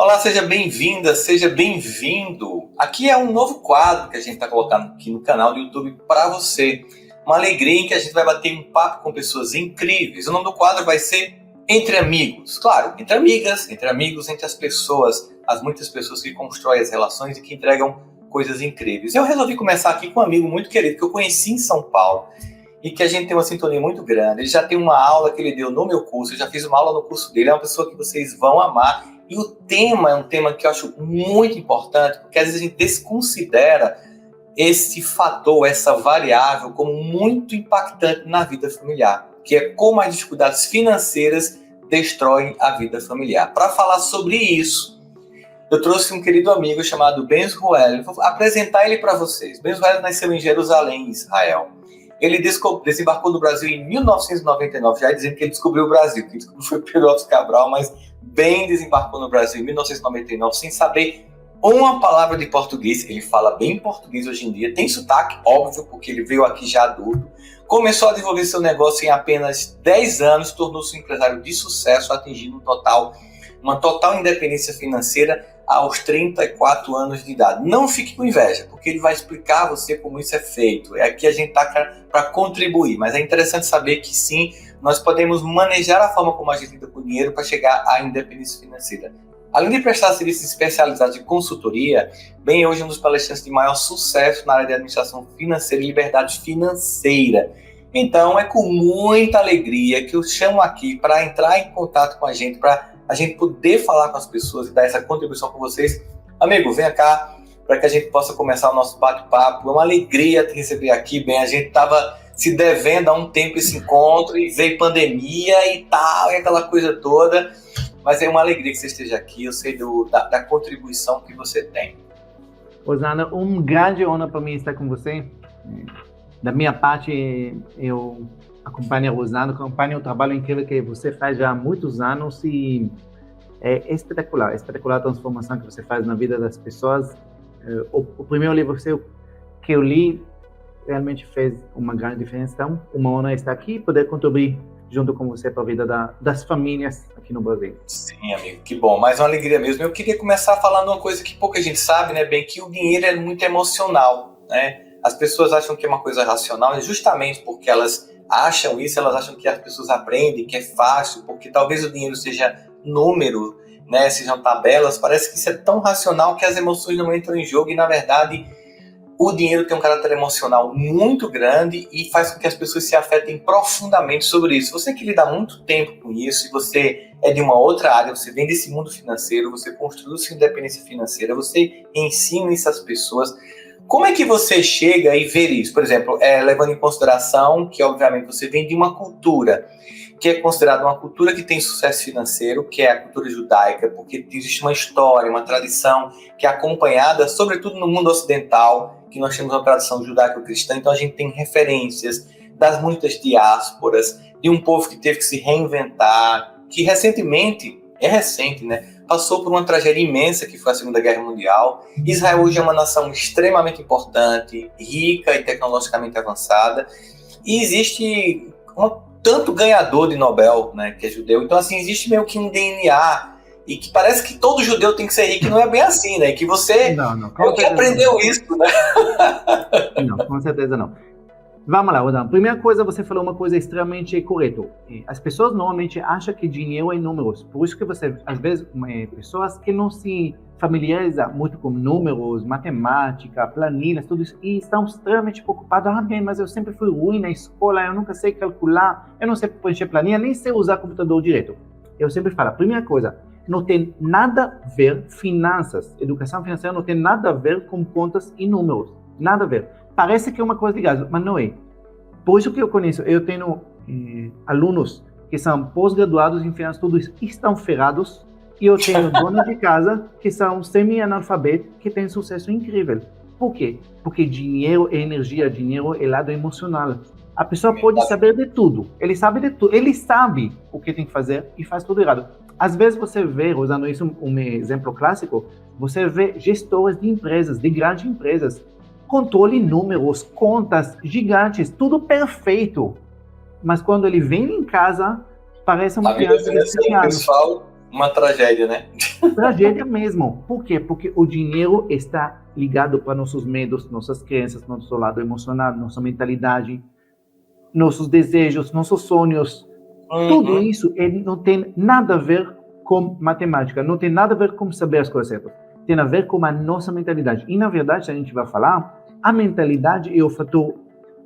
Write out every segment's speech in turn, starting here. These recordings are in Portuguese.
Olá, seja bem-vinda, seja bem-vindo. Aqui é um novo quadro que a gente está colocando aqui no canal do YouTube para você. Uma alegria em que a gente vai bater um papo com pessoas incríveis. O nome do quadro vai ser Entre Amigos. Claro, entre amigas, entre amigos, entre as pessoas, as muitas pessoas que constroem as relações e que entregam coisas incríveis. Eu resolvi começar aqui com um amigo muito querido que eu conheci em São Paulo e que a gente tem uma sintonia muito grande. Ele já tem uma aula que ele deu no meu curso, eu já fiz uma aula no curso dele, é uma pessoa que vocês vão amar. E o tema é um tema que eu acho muito importante, porque às vezes a gente desconsidera esse fator, essa variável, como muito impactante na vida familiar, que é como as dificuldades financeiras destroem a vida familiar. Para falar sobre isso, eu trouxe um querido amigo chamado Benz Ruel. Vou apresentar ele para vocês. Benz Ruel nasceu em Jerusalém, Israel. Ele desembarcou no Brasil em 1999, já dizendo que ele descobriu o Brasil, que foi Pedro Alves Cabral, mas bem desembarcou no Brasil em 1999, sem saber uma palavra de português. Ele fala bem português hoje em dia, tem sotaque, óbvio, porque ele veio aqui já adulto. Começou a desenvolver seu negócio em apenas 10 anos, tornou-se um empresário de sucesso, atingindo uma total independência financeira aos 34 anos de idade. Não fique com inveja, porque ele vai explicar a você como isso é feito. Aqui a gente está para contribuir, mas é interessante saber que sim, nós podemos manejar a forma como a gente lida com o dinheiro para chegar à independência financeira. Além de prestar serviços especializados de consultoria, bem hoje um dos palestrantes de maior sucesso na área de administração financeira e liberdade financeira. Então é com muita alegria que eu chamo aqui para entrar em contato com a gente, para a gente poder falar com as pessoas e dar essa contribuição com vocês. Amigo, venha cá para que a gente possa começar o nosso bate-papo. É uma alegria te receber aqui, bem. A gente estava se devendo há um tempo esse encontro e veio pandemia e tal, e aquela coisa toda. Mas é uma alegria que você esteja aqui. Eu sei da contribuição que você tem. Rosana, grande honra para mim estar com você. Da minha parte, eu acompanho a Rosana, acompanho o trabalho incrível que você faz já há muitos anos e é espetacular a transformação que você faz na vida das pessoas. O primeiro livro seu que eu li realmente fez uma grande diferença. Então, uma honra estar aqui e poder contribuir junto com você para a vida das famílias aqui no Brasil. Sim, amigo, que bom. Mais uma alegria mesmo. Eu queria começar falando uma coisa que pouca gente sabe, né, bem, que o dinheiro é muito emocional, né? As pessoas acham que é uma coisa racional e justamente porque elas acham isso, elas acham que as pessoas aprendem, que é fácil, porque talvez o dinheiro seja número, né, sejam tabelas. Parece que isso é tão racional que as emoções não entram em jogo e, na verdade, o dinheiro tem um caráter emocional muito grande e faz com que as pessoas se afetem profundamente sobre isso. Você que lida há muito tempo com isso e você é de uma outra área, você vem desse mundo financeiro, você construiu sua independência financeira, você ensina isso às pessoas. Como é que você chega e vê isso? Por exemplo, levando em consideração que, obviamente, você vem de uma cultura que é considerada uma cultura que tem sucesso financeiro, que é a cultura judaica, porque existe uma história, uma tradição que é acompanhada, sobretudo no mundo ocidental, que nós temos uma tradição judaico-cristã, então a gente tem referências das muitas diásporas, de um povo que teve que se reinventar, que recentemente, né, passou por uma tragédia imensa que foi a Segunda Guerra Mundial. Israel hoje é uma nação extremamente importante, rica e tecnologicamente avançada, e existe tanto ganhador de Nobel, né, que é judeu. Então, assim, existe meio que um DNA, e que parece que todo judeu tem que ser rico, e não é bem assim, né? E que você que aprendeu isso, né? Não, com certeza não. Vamos lá, Rosana. Primeira coisa, você falou uma coisa extremamente correta. As pessoas normalmente acham que dinheiro é números. Por isso que você, às vezes, pessoas que não se familiarizam muito com números, matemática, planilhas, tudo isso, e estão extremamente preocupados. Mas eu sempre fui ruim na escola, eu nunca sei calcular, eu não sei preencher planilha, nem sei usar computador direito. Eu sempre falo, primeira coisa, não tem nada a ver, finanças, educação financeira não tem nada a ver com contas e números. Nada a ver. Parece que é uma coisa ligada, mas não é. Por isso que eu tenho alunos que são pós-graduados em finanças, tudo isso, estão ferrados, e eu tenho donos de casa que são semi-analfabetos, que têm sucesso incrível. Por quê? Porque dinheiro é energia, dinheiro é lado emocional. A pessoa pode saber de tudo, ele sabe de tudo, ele sabe o que tem que fazer e faz tudo errado. Às vezes você vê, usando isso um exemplo clássico, você vê gestores de empresas, de grandes empresas, controle números, contas gigantes, tudo perfeito. Mas quando ele vem em casa, parece uma criança de 7 anos. Pessoal, uma tragédia, né? Tragédia mesmo. Por quê? Porque o dinheiro está ligado para nossos medos, nossas crenças, nosso lado emocional, nossa mentalidade, nossos desejos, nossos sonhos. Tudo Uhum. isso não tem nada a ver com matemática, não tem nada a ver com saber as coisas certas. Tem a ver com a nossa mentalidade. E, na verdade, a gente vai falar, a mentalidade é o fator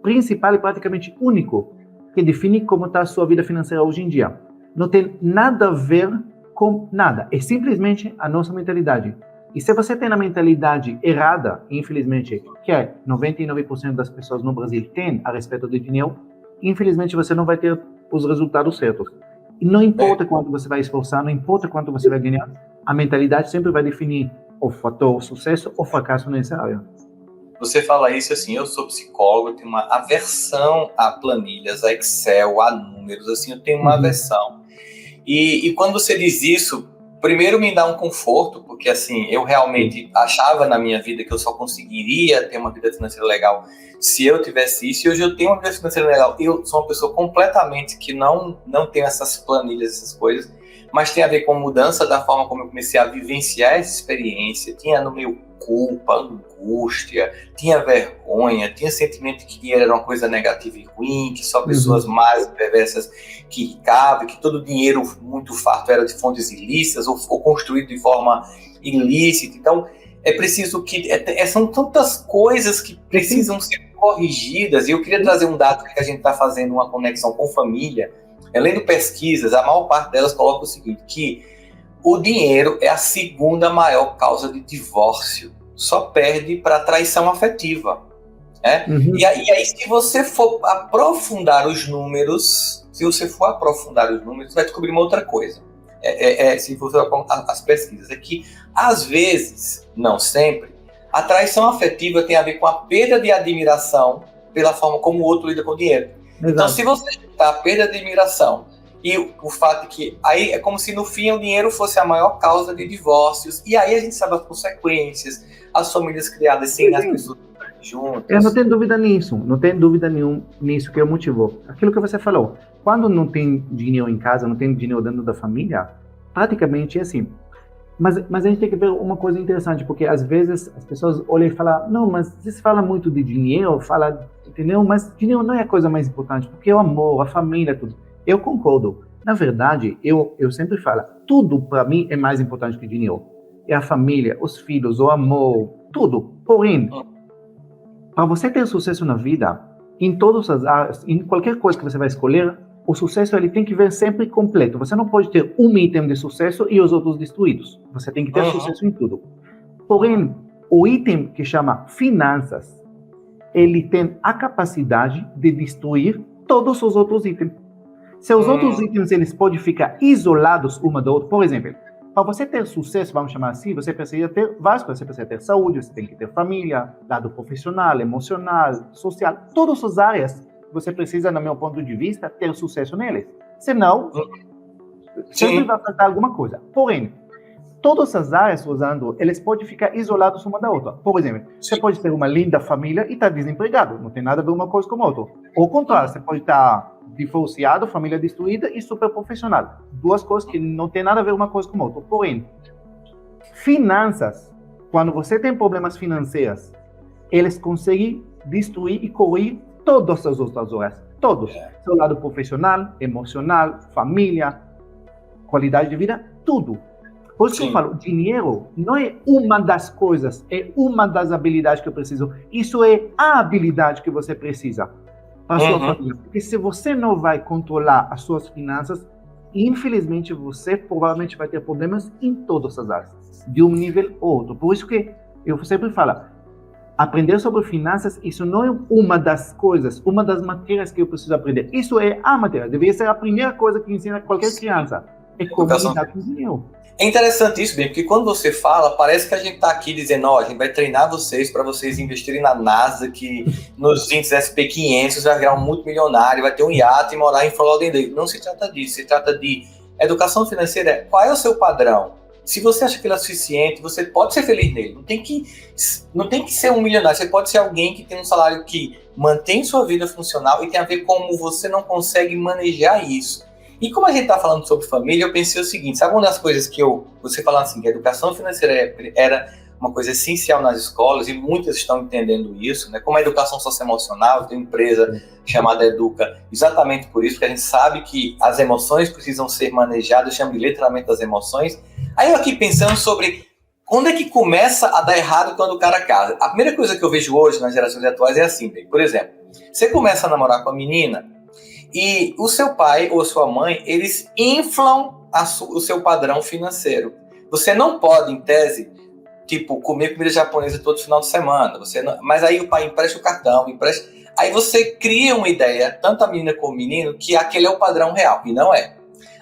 principal e praticamente único que define como está a sua vida financeira hoje em dia. Não tem nada a ver com nada. É simplesmente a nossa mentalidade. E se você tem a mentalidade errada, infelizmente, que é 99% das pessoas no Brasil têm a respeito do dinheiro, infelizmente você não vai ter os resultados certos. E não importa quanto você vai esforçar, não importa quanto você vai ganhar, a mentalidade sempre vai definir o fator sucesso ou fracasso nessa área. Você fala isso assim, eu sou psicólogo, eu tenho uma aversão a planilhas, a Excel, a números, assim, eu tenho uma aversão. E quando você diz isso, primeiro me dá um conforto, porque assim, eu realmente achava na minha vida que eu só conseguiria ter uma vida financeira legal se eu tivesse isso, e hoje eu tenho uma vida financeira legal. Eu sou uma pessoa completamente que não tenho essas planilhas, essas coisas, mas tem a ver com a mudança da forma como eu comecei a vivenciar essa experiência. Tinha no meu culpa, angústia, tinha vergonha, tinha sentimento que dinheiro era uma coisa negativa e ruim, que só pessoas mais perversas que ricavam, que todo dinheiro muito farto era de fontes ilícitas ou construído de forma ilícita. Então, é preciso que... são tantas coisas que precisam ser corrigidas, e eu queria trazer um dado que a gente está fazendo uma conexão com família. Lendo pesquisas, a maior parte delas coloca o seguinte, que o dinheiro é a segunda maior causa de divórcio, só perde para traição afetiva. Né? E aí, se você for aprofundar os números, vai descobrir uma outra coisa. Se você as pesquisas, é que, às vezes, não sempre, a traição afetiva tem a ver com a perda de admiração pela forma como o outro lida com o dinheiro. Exato. Então, se você juntar a perda de admiração e o fato de que aí é como se no fim o dinheiro fosse a maior causa de divórcios, e aí a gente sabe as consequências, as famílias criadas sem as pessoas juntas. Eu não tenho dúvida nisso, não tem dúvida nenhuma nisso que é o motivo. Aquilo que você falou, quando não tem dinheiro em casa, não tem dinheiro dentro da família, praticamente é assim. Mas a gente tem que ver uma coisa interessante, porque às vezes as pessoas olham e falam, não, mas você fala muito de dinheiro, entendeu? Mas dinheiro não é a coisa mais importante, porque é o amor, a família, tudo. Eu concordo. Na verdade, eu sempre falo, tudo para mim é mais importante que dinheiro. É a família, os filhos, o amor, tudo. Porém, para você ter sucesso na vida, em todas as áreas, em qualquer coisa que você vai escolher, o sucesso ele tem que vir sempre completo. Você não pode ter um item de sucesso e os outros destruídos. Você tem que ter sucesso em tudo. Porém, o item que chama finanças, ele tem a capacidade de destruir todos os outros itens. Se os outros itens eles podem ficar isolados uma da outra, por exemplo, para você ter sucesso, vamos chamar assim, você precisa ter várias coisas. Você precisa ter saúde, você tem que ter família, lado profissional, emocional, social, todas as áreas. Você precisa, no meu ponto de vista, ter sucesso neles. Senão, sempre vai faltar alguma coisa. Porém, todas as áreas usando, eles podem ficar isolados uma da outra. Por exemplo, você pode ter uma linda família e estar desempregado. Não tem nada a ver uma coisa com a outra. Ou ao contrário, você pode estar divorciado, família destruída e super profissional. Duas coisas que não tem nada a ver uma coisa com a outra. Porém, finanças, quando você tem problemas financeiros, eles conseguem destruir e corrigir todas as outras áreas. Todos. Seu lado profissional, emocional, família, qualidade de vida, tudo. Por isso que eu falo, dinheiro não é uma das coisas, é uma das habilidades que eu preciso. Isso é a habilidade que você precisa para a sua família. Porque se você não vai controlar as suas finanças, infelizmente você provavelmente vai ter problemas em todas as áreas, de um nível ou outro. Por isso que eu sempre falo, aprender sobre finanças, isso não é uma das coisas, uma das matérias que eu preciso aprender. Isso é a matéria, deveria ser a primeira coisa que ensina qualquer criança. É como lidar com dinheiro. É interessante isso, bem, porque quando você fala, parece que a gente está aqui dizendo, a gente vai treinar vocês para vocês investirem na NASA, que nos índices SP500 vai virar um multimilionário, vai ter um iate e morar em Fort Lauderdale. Não se trata disso, se trata de educação financeira. Qual é o seu padrão? Se você acha que ele é suficiente, você pode ser feliz nele. Não tem que ser um milionário, você pode ser alguém que tem um salário que mantém sua vida funcional e tem a ver como você não consegue manejar isso. E como a gente está falando sobre família, eu pensei o seguinte, sabe uma das coisas que você falando assim, que a educação financeira era uma coisa essencial nas escolas, e muitas estão entendendo isso, né? Como a educação socioemocional, tem uma empresa chamada Educa, exatamente por isso, porque a gente sabe que as emoções precisam ser manejadas, chama de letramento das emoções. Aí eu aqui pensando sobre onde é que começa a dar errado quando o cara casa. A primeira coisa que eu vejo hoje nas gerações atuais é assim, por exemplo, você começa a namorar com a menina, e o seu pai ou a sua mãe, eles inflam o seu padrão financeiro. Você não pode, em tese, tipo, comer comida japonesa todo final de semana. Mas aí o pai empresta o cartão, aí você cria uma ideia, tanto a menina como o menino, que aquele é o padrão real, e não é.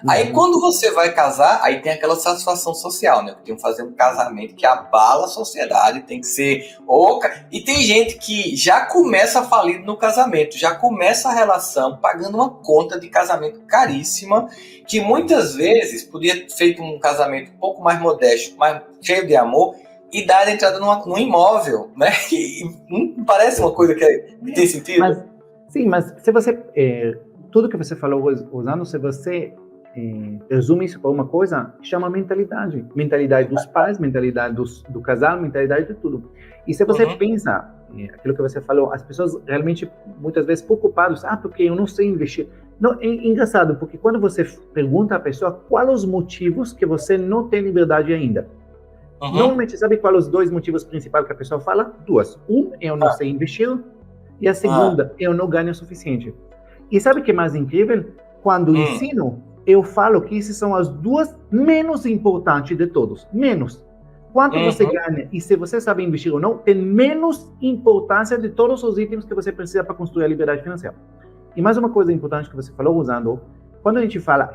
Aí quando você vai casar, aí tem aquela satisfação social, né? Tem que fazer um casamento que abala a sociedade, tem que ser oca. E tem gente que já começa falido no casamento, já começa a relação pagando uma conta de casamento caríssima, que muitas vezes podia ter feito um casamento um pouco mais modesto, mais cheio de amor, e dar a entrada num imóvel, né? E não parece uma coisa que tem sentido? Mas se você... tudo que você falou usando, se você... resume isso para uma coisa, chama mentalidade. Mentalidade dos pais, mentalidade do casal, mentalidade de tudo. E se você pensa, aquilo que você falou, as pessoas realmente, muitas vezes, preocupadas, porque eu não sei investir. Não, é engraçado, porque quando você pergunta à pessoa quais os motivos que você não tem liberdade ainda. Normalmente, sabe quais os dois motivos principais que a pessoa fala? Duas. Eu não sei investir, e a segunda, eu não ganho o suficiente. E sabe o que é mais incrível? Quando ensino, eu falo que essas são as duas menos importantes de todos. Menos. Quanto você ganha e se você sabe investir ou não, tem menos importância de todos os itens que você precisa para construir a liberdade financeira. E mais uma coisa importante que você falou, usando, quando a gente fala,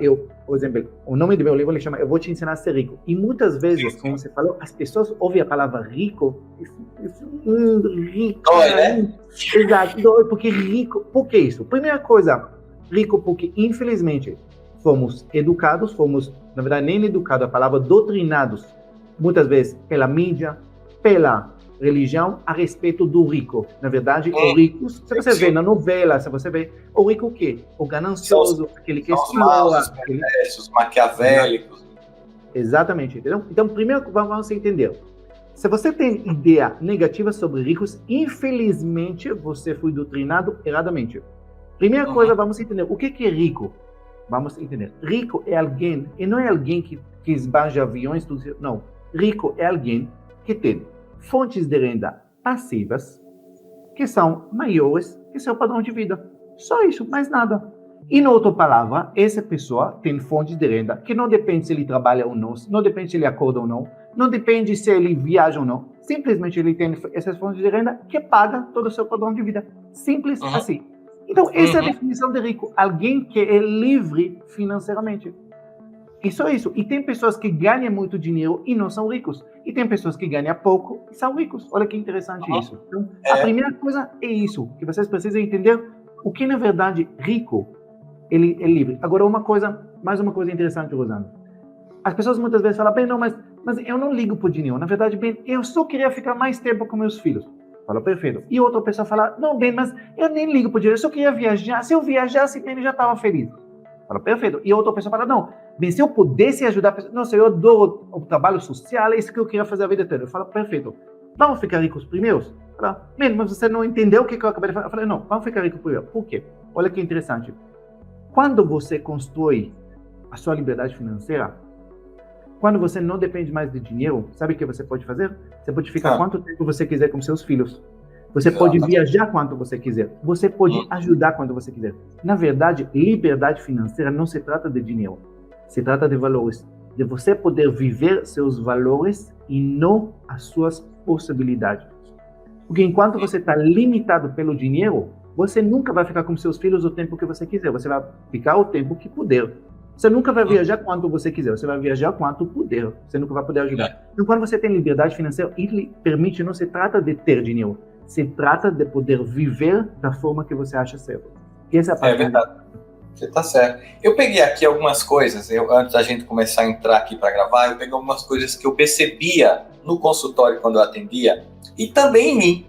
por exemplo, o nome do meu livro ele chama Eu Vou Te Ensinar a Ser Rico. E muitas vezes, como você falou, as pessoas ouvem a palavra rico, rico, né? Exato, porque rico, por que isso? Primeira coisa, rico porque, infelizmente, fomos educados, na verdade, nem educados, a palavra doutrinados, muitas vezes pela mídia, pela religião, a respeito do rico. Na verdade, o rico, se você vê na novela, se você vê, o rico o quê? O ganancioso, aquele que explora. Os maquiavélicos. Exatamente, entendeu? Então, primeiro, vamos entender. Se você tem ideia negativa sobre ricos, infelizmente, você foi doutrinado erradamente. Primeira coisa, vamos entender, o que é rico? Vamos entender. Rico é alguém, e não é alguém que esbanja aviões, tudo, não. Rico é alguém que tem fontes de renda passivas que são maiores que seu padrão de vida. Só isso, mais nada. E, na outra palavra, essa pessoa tem fontes de renda que não depende se ele trabalha ou não, não depende se ele acorda ou não, não depende se ele viaja ou não. Simplesmente ele tem essas fontes de renda que paga todo o seu padrão de vida. Simples assim. Então, essa é a definição de rico. Alguém que é livre financeiramente. E só isso. E tem pessoas que ganham muito dinheiro e não são ricos. E tem pessoas que ganham pouco e são ricos. Olha que interessante isso. Então, a primeira coisa é isso. Que vocês precisam entender o que, na verdade, rico, ele é livre. Agora, mais uma coisa interessante, Rosana. As pessoas muitas vezes falam, bem, não, mas eu não ligo por dinheiro. Na verdade, bem, eu só queria ficar mais tempo com meus filhos. Fala, perfeito. E outra pessoa fala, não, bem, mas eu nem ligo por dinheiro, eu só queria viajar. Se eu viajasse, ele já estava feliz. Fala, perfeito. E outra pessoa fala, não, bem, se eu pudesse ajudar a pessoa, nossa, eu adoro o trabalho social, é isso que eu queria fazer a vida toda. Eu falo, perfeito. Vamos ficar ricos primeiros? Fala, bem, mas você não entendeu o que eu acabei de falar? Eu falei, não, vamos ficar ricos primeiro. Por quê? Olha que interessante. Quando você constrói a sua liberdade financeira, quando você não depende mais de dinheiro, sabe o que você pode fazer? Você pode ficar quanto tempo você quiser com seus filhos. Você pode viajar quanto você quiser. Você pode ajudar quando você quiser. Na verdade, liberdade financeira não se trata de dinheiro. Se trata de valores. De você poder viver seus valores e não as suas possibilidades. Porque enquanto você está limitado pelo dinheiro, você nunca vai ficar com seus filhos o tempo que você quiser. Você vai ficar o tempo que puder. Você nunca vai viajar quanto você quiser, você vai viajar quanto puder, você nunca vai poder ajudar. Então, quando você tem liberdade financeira, ele permite, não se trata de ter dinheiro, se trata de poder viver da forma que você acha certo. Essa é a parte. É verdade, você está certo. Eu peguei aqui algumas coisas, antes da gente começar a entrar aqui para gravar, eu peguei algumas coisas que eu percebia no consultório quando eu atendia, e também em mim,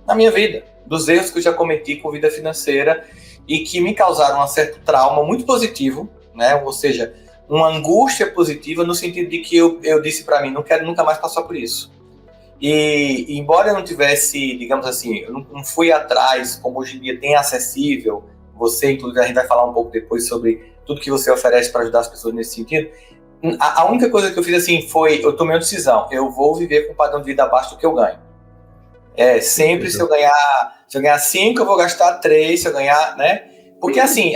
na minha vida, dos erros que eu já cometi com vida financeira, e que me causaram um certo trauma muito positivo, né? Ou seja, uma angústia positiva no sentido de que eu disse para mim, não quero nunca mais passar por isso. E embora eu não tivesse, digamos assim, eu não fui atrás, como hoje em dia tem acessível, você, inclusive, a gente vai falar um pouco depois sobre tudo que você oferece para ajudar as pessoas nesse sentido. A única coisa que eu fiz assim foi, eu tomei uma decisão, eu vou viver com um padrão de vida abaixo do que eu ganho. Sempre se eu ganhar 5, eu vou gastar 3, se eu ganhar, né? Porque assim,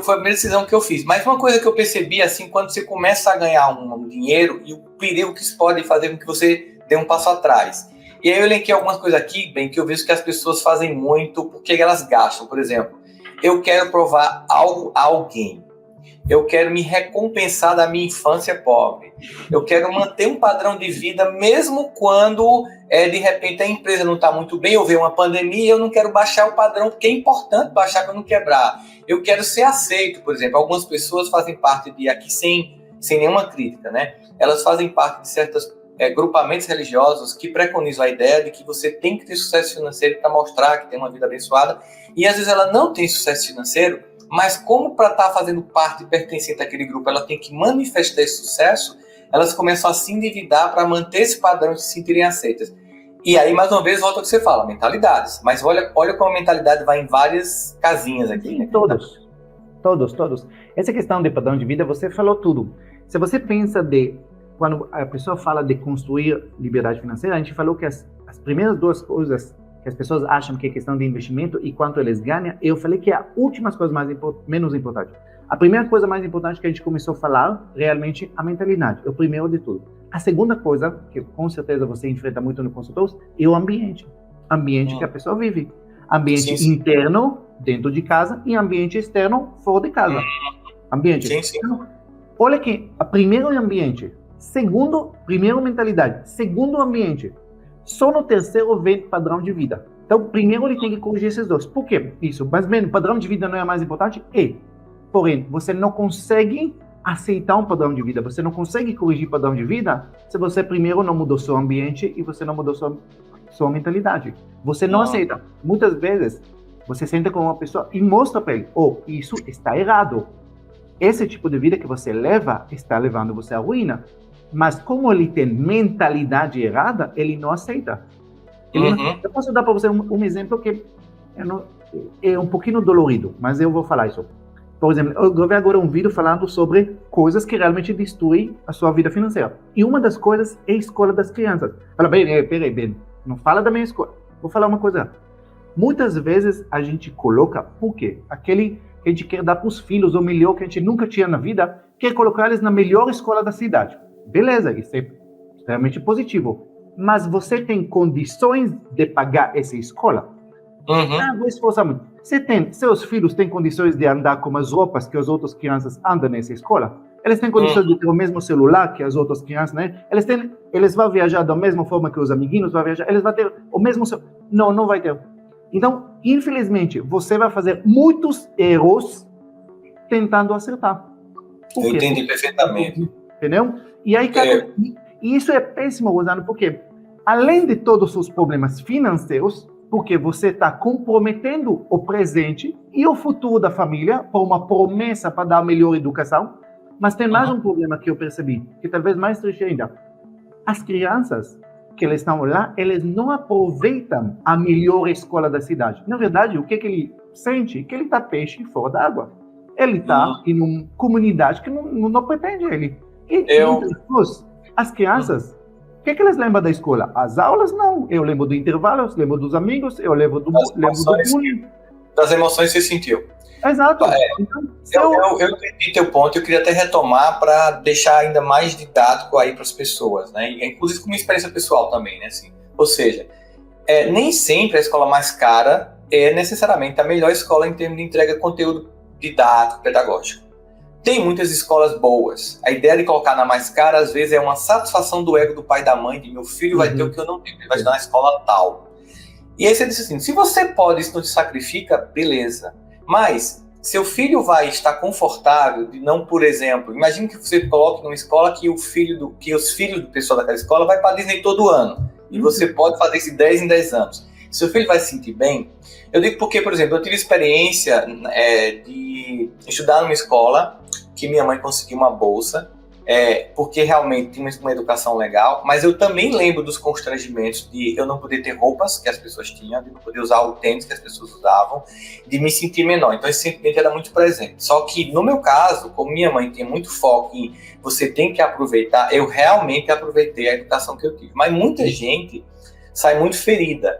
foi a primeira decisão que eu fiz. Mas uma coisa que eu percebi, assim, quando você começa a ganhar um dinheiro e o perigo que isso pode fazer com que você dê um passo atrás. E aí eu elenquei algumas coisas aqui, bem, que eu vejo que as pessoas fazem muito porque elas gastam. Por exemplo, eu quero provar algo a alguém. Eu quero me recompensar da minha infância pobre. Eu quero manter um padrão de vida mesmo quando, de repente, a empresa não está muito bem, ou veio uma pandemia e eu não quero baixar o padrão, porque é importante baixar para não quebrar. Eu quero ser aceito, por exemplo. Algumas pessoas fazem parte de, aqui sem nenhuma crítica, né? Elas fazem parte de certos grupamentos religiosos que preconizam a ideia de que você tem que ter sucesso financeiro para mostrar que tem uma vida abençoada. E às vezes ela não tem sucesso financeiro, mas como para estar fazendo parte pertencente àquele grupo, ela tem que manifestar esse sucesso, elas começam a se endividar para manter esse padrão de se sentirem aceitas. E aí, mais uma vez, volta ao que você fala, mentalidades. Mas olha como a mentalidade vai em várias casinhas aqui. Né? Todos. Essa questão de padrão de vida, você falou tudo. Se você pensa quando a pessoa fala de construir liberdade financeira, a gente falou que as primeiras duas coisas que as pessoas acham que é questão de investimento e quanto eles ganham, eu falei que é a última coisa menos importante. A primeira coisa mais importante que a gente começou a falar, realmente, a mentalidade. É o primeiro de tudo. A segunda coisa, que com certeza você enfrenta muito no consultório, é o ambiente. Ambiente que a pessoa vive. Ambiente interno, dentro de casa, e ambiente externo, fora de casa. Ambiente. Então, olha aqui, primeiro ambiente. Segundo, primeiro mentalidade. Segundo ambiente. Só no terceiro vem padrão de vida. Então, primeiro ele tem que corrigir esses dois. Por quê? Isso. Mas, bem, padrão de vida não é mais importante? Porém, você não consegue aceitar um padrão de vida. Você não consegue corrigir padrão de vida se você primeiro não mudou seu ambiente e você não mudou sua mentalidade. Você não aceita. Muitas vezes, você senta com uma pessoa e mostra para ele, isso está errado. Esse tipo de vida que você leva está levando você à ruína. Mas como ele tem mentalidade errada, ele não aceita. Eu posso dar para você um exemplo que é um pouquinho dolorido, mas eu vou falar isso. Por exemplo, eu gravei agora um vídeo falando sobre coisas que realmente destruem a sua vida financeira. E uma das coisas é a escola das crianças. Fala, peraí, não fala da minha escola. Vou falar uma coisa. Muitas vezes a gente coloca, por quê? Aquele que a gente quer dar para os filhos o melhor que a gente nunca tinha na vida, quer colocar eles na melhor escola da cidade. Beleza, isso é extremamente positivo. Mas você tem condições de pagar essa escola? Vou esforçar muito. Seus filhos têm condições de andar com as roupas que as outras crianças andam nessa escola? Eles têm condições de ter o mesmo celular que as outras crianças, né? Eles vão viajar da mesma forma que os amiguinhos vão viajar? Eles vão ter o mesmo celular? Não vai ter. Então, infelizmente, você vai fazer muitos erros tentando acertar. Eu entendi perfeitamente. Entendeu? E aí, isso é péssimo, Rosano, porque além de todos os problemas financeiros, porque você está comprometendo o presente e o futuro da família por uma promessa para dar melhor educação, mas tem mais um problema que eu percebi, que talvez mais triste ainda. As crianças que eles estão lá, eles não aproveitam a melhor escola da cidade. Na verdade, o que ele sente? Que ele está peixe fora da água. Ele está em uma comunidade que não pretende ele. E as crianças, o que eles lembram da escola? As aulas, não. Eu lembro do intervalo, eu lembro dos amigos, eu lembro do bullying. Das emoções que você sentiu. Exato. Então, eu entendi teu ponto, eu queria até retomar para deixar ainda mais didático aí para as pessoas, né? E, inclusive com uma experiência pessoal também, né? Assim, ou seja, nem sempre a escola mais cara é necessariamente a melhor escola em termos de entrega de conteúdo didático, pedagógico. Tem muitas escolas boas. A ideia de colocar na mais cara, às vezes, é uma satisfação do ego do pai e da mãe, de meu filho vai ter o que eu não tenho, ele vai estudar na escola tal. E aí você diz assim, se você pode, isso não te sacrifica, beleza. Mas, seu filho vai estar confortável de não, por exemplo, imagine que você coloque numa escola que os filhos do pessoal daquela escola vai para a Disney todo ano. E você pode fazer isso de 10 em 10 anos. seu filho vai se sentir bem. Eu digo porque, por exemplo, eu tive experiência de estudar numa escola que minha mãe conseguiu uma bolsa, porque realmente tinha uma educação legal, mas eu também lembro dos constrangimentos de eu não poder ter roupas que as pessoas tinham, de não poder usar o tênis que as pessoas usavam, de me sentir menor. Então esse sentimento era muito presente. Só que no meu caso, como minha mãe tinha muito foco em você tem que aproveitar, eu realmente aproveitei a educação que eu tive. Mas muita gente sai muito ferida.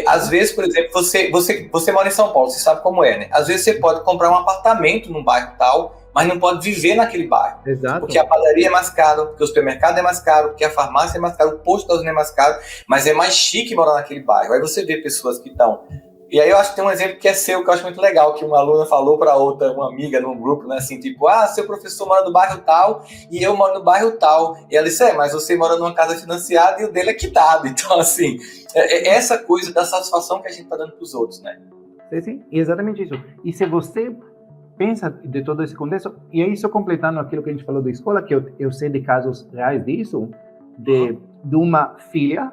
Às vezes, por exemplo, você mora em São Paulo, você sabe como é, né? Às vezes você pode comprar um apartamento num bairro tal, mas não pode viver naquele bairro. Exato. Porque a padaria é mais caro, porque o supermercado é mais caro, porque a farmácia é mais caro, o posto da usina é mais caro, mas é mais chique morar naquele bairro. Aí você vê pessoas que estão... E aí eu acho que tem um exemplo que é seu, que eu acho muito legal, que uma aluna falou para outra, uma amiga num grupo, né, assim, tipo, seu professor mora no bairro tal e eu moro no bairro tal. E ela disse, mas você mora numa casa financiada e o dele é quitado. Então, assim, essa coisa da satisfação que a gente está dando para os outros, né? Sim, exatamente isso. E se você pensa de todo esse contexto, e é isso completando aquilo que a gente falou da escola, que eu sei de casos reais disso, de uma filha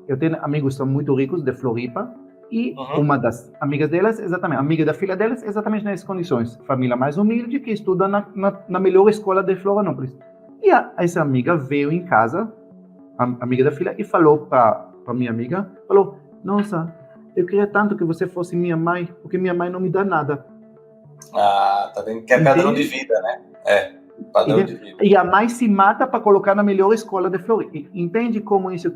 eu tenho amigos que são muito ricos de Floripa, e uma das amigas delas, exatamente, amiga da filha delas, exatamente nessas condições, família mais humilde, que estuda na melhor escola de Florianópolis. E essa amiga veio em casa, a amiga da filha, e falou para minha amiga, nossa, eu queria tanto que você fosse minha mãe, porque minha mãe não me dá nada. Tá vendo? Que é padrão de vida, né? Padrão de vida. E a mãe se mata para colocar na melhor escola de Floripa. Entende como isso é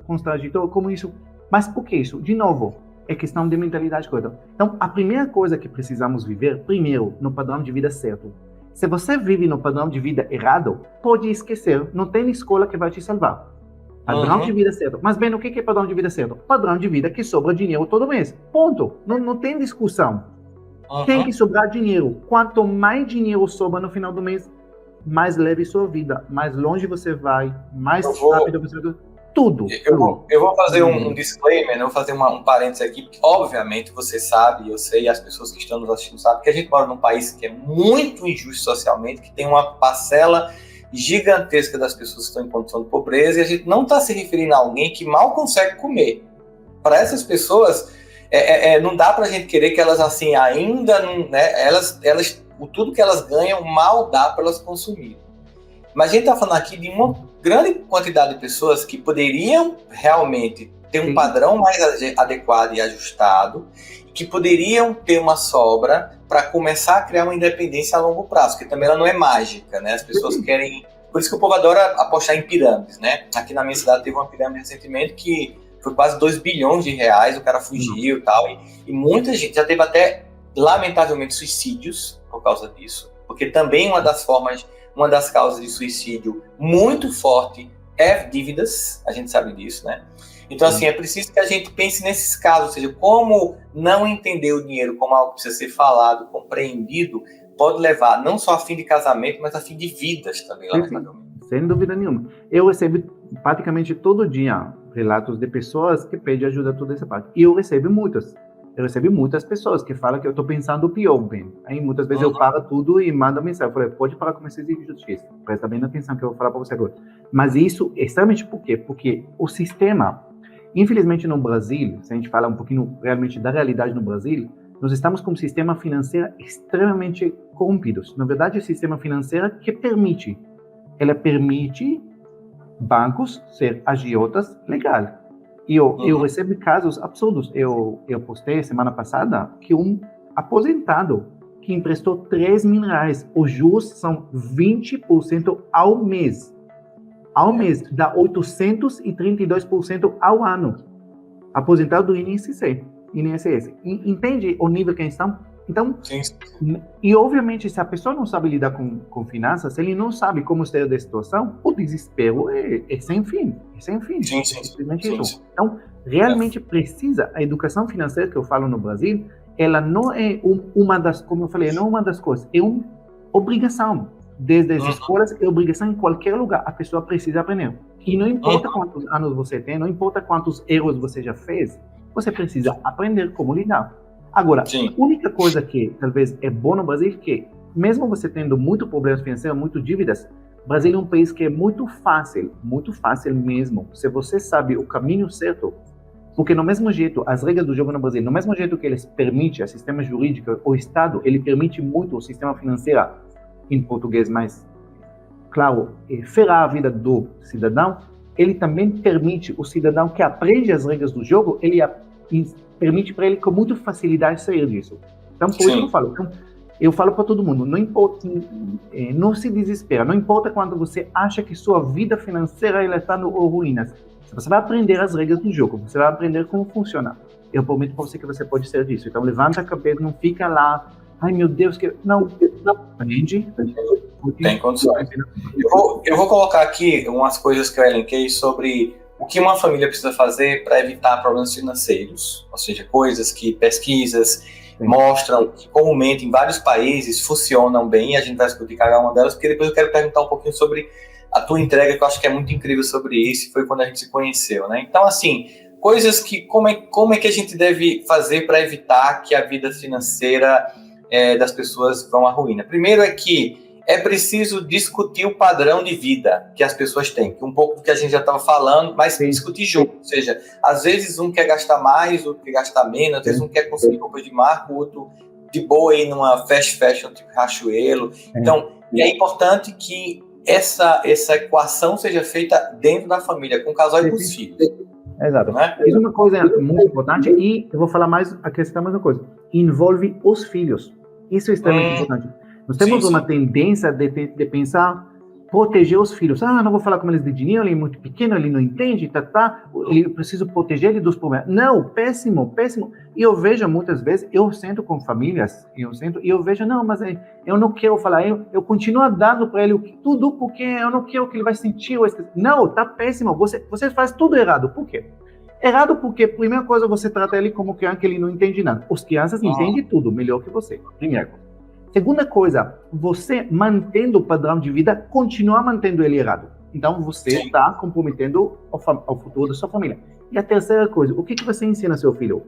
constrangedor? Como isso... Mas por que isso? De novo, é questão de mentalidade correta. Então, a primeira coisa que precisamos viver, primeiro, no padrão de vida certo. Se você vive no padrão de vida errado, pode esquecer, não tem escola que vai te salvar. Padrão de vida certo. Mas bem, o que é padrão de vida certo? Padrão de vida que sobra dinheiro todo mês. Ponto. Não tem discussão. Tem que sobrar dinheiro. Quanto mais dinheiro sobra no final do mês, mais leve sua vida, mais longe você vai, mais rápido você vai... Tudo. Eu vou fazer um disclaimer, eu vou fazer um parênteses aqui, porque obviamente você sabe, eu sei, as pessoas que estão nos assistindo sabem, que a gente mora num país que é muito injusto socialmente, que tem uma parcela gigantesca das pessoas que estão em condição de pobreza, e a gente não está se referindo a alguém que mal consegue comer. Para essas pessoas, não dá para a gente querer que elas assim ainda não, né? Elas tudo que elas ganham mal dá para elas consumirem. Mas a gente está falando aqui de uma grande quantidade de pessoas que poderiam realmente ter um padrão mais adequado e ajustado, que poderiam ter uma sobra para começar a criar uma independência a longo prazo, que também ela não é mágica, né? As pessoas querem... Por isso que o povo adora apostar em pirâmides, né? Aqui na minha cidade teve uma pirâmide recentemente que foi quase 2 bilhões de reais, o cara fugiu e tal, e muita gente já teve até, lamentavelmente, suicídios por causa disso, porque também uma das causas de suicídio muito forte é dívidas, a gente sabe disso, né? Então, assim, é preciso que a gente pense nesses casos, ou seja, como não entender o dinheiro como algo que precisa ser falado, compreendido, pode levar não só a fim de casamento, mas a fim de vidas também, lamentavelmente. Sem dúvida nenhuma. Eu recebo praticamente todo dia relatos de pessoas que pedem ajuda toda essa parte. E eu recebo muitas. Eu recebi muitas pessoas que falam que eu estou pensando o pior, bem. Aí muitas vezes eu paro tudo e mando mensagem. Eu falei, pode parar com essas injustiças. Presta bem atenção que eu vou falar para você agora. Mas isso, exatamente por quê? Porque o sistema, infelizmente no Brasil, se a gente fala um pouquinho realmente da realidade no Brasil, nós estamos com um sistema financeiro extremamente corrompido. Na verdade, é o sistema financeiro que permite bancos ser agiotas legais. E eu recebo casos absurdos. Eu postei semana passada que um aposentado que emprestou 3 mil reais, os juros são 20% ao mês. Ao mês, dá 832% ao ano. Aposentado do INSS. Entende o nível que eles estão? Então, e obviamente, se a pessoa não sabe lidar com finanças, se ele não sabe como sair da situação, o desespero é sem fim. É sem fim. Simplesmente isso. Então, realmente precisa, a educação financeira que eu falo no Brasil, ela não é uma das, como eu falei, não é uma das coisas, é uma obrigação. Desde as escolas, é obrigação em qualquer lugar, a pessoa precisa aprender. E não importa quantos anos você tem, não importa quantos erros você já fez, você precisa aprender como lidar. Agora, a única coisa que talvez é bom no Brasil é que, mesmo você tendo muito problemas financeiros, muito dívidas, o Brasil é um país que é muito fácil mesmo. Se você sabe o caminho certo, Porque no mesmo jeito, as regras do jogo no Brasil, no mesmo jeito que eles permitem, o sistema jurídico, o Estado, ele permite muito o sistema financeiro, em português mais claro, ferrar a vida do cidadão, ele também permite o cidadão que aprende as regras do jogo, ele permite para ele com muita facilidade sair disso. Então, por isso que eu falo. Então, eu falo para todo mundo, não importa, não se desespera, não importa quando você acha que sua vida financeira está no ruínas. Você vai aprender as regras do jogo, você vai aprender como funciona. Eu prometo para você que você pode ser disso. Então, levanta a cabeça, não fica lá, ai meu Deus, que não aprende. Tem condições. Eu vou colocar aqui umas coisas que eu elenquei sobre o que uma família precisa fazer para evitar problemas financeiros, ou seja, coisas que pesquisas mostram que comumente em vários países funcionam bem, a gente vai discutir cada uma delas, porque depois eu quero perguntar um pouquinho sobre a tua entrega, que eu acho que é muito incrível sobre isso, foi quando a gente se conheceu, né? Então, assim, coisas que, como é que a gente deve fazer para evitar que a vida financeira das pessoas vão à ruína? Primeiro é que é preciso discutir o padrão de vida que as pessoas têm, que um pouco do que a gente já estava falando, mas discutir junto. Ou seja, às vezes um quer gastar mais, outro quer gastar menos, às vezes um quer conseguir roupa de marca, o outro de boa aí numa fast fashion tipo Riachuelo. Então, é importante que essa equação seja feita dentro da família, com o casal e com os filhos. Exato. Né? Isso é uma coisa muito importante e eu vou falar mais, acrescentar mais uma coisa. Envolve os filhos. Isso é extremamente importante. Nós temos uma tendência de pensar, proteger os filhos. Não vou falar com eles de dinheiro, ele é muito pequeno, ele não entende, ele preciso proteger ele dos problemas. Não, péssimo. E eu vejo muitas vezes, eu sento com famílias, e eu vejo, não, mas eu não quero falar, eu continuo dando para ele tudo porque eu não quero que ele vai sentir. Não, tá péssimo, você faz tudo errado. Por quê? Errado porque, primeira coisa, você trata ele como criança que ele não entende nada. As crianças entendem tudo, melhor que você, primeira coisa. Segunda coisa, você mantendo o padrão de vida, continua mantendo ele errado. Então, você está comprometendo o futuro da sua família. E a terceira coisa, o que você ensina ao seu filho?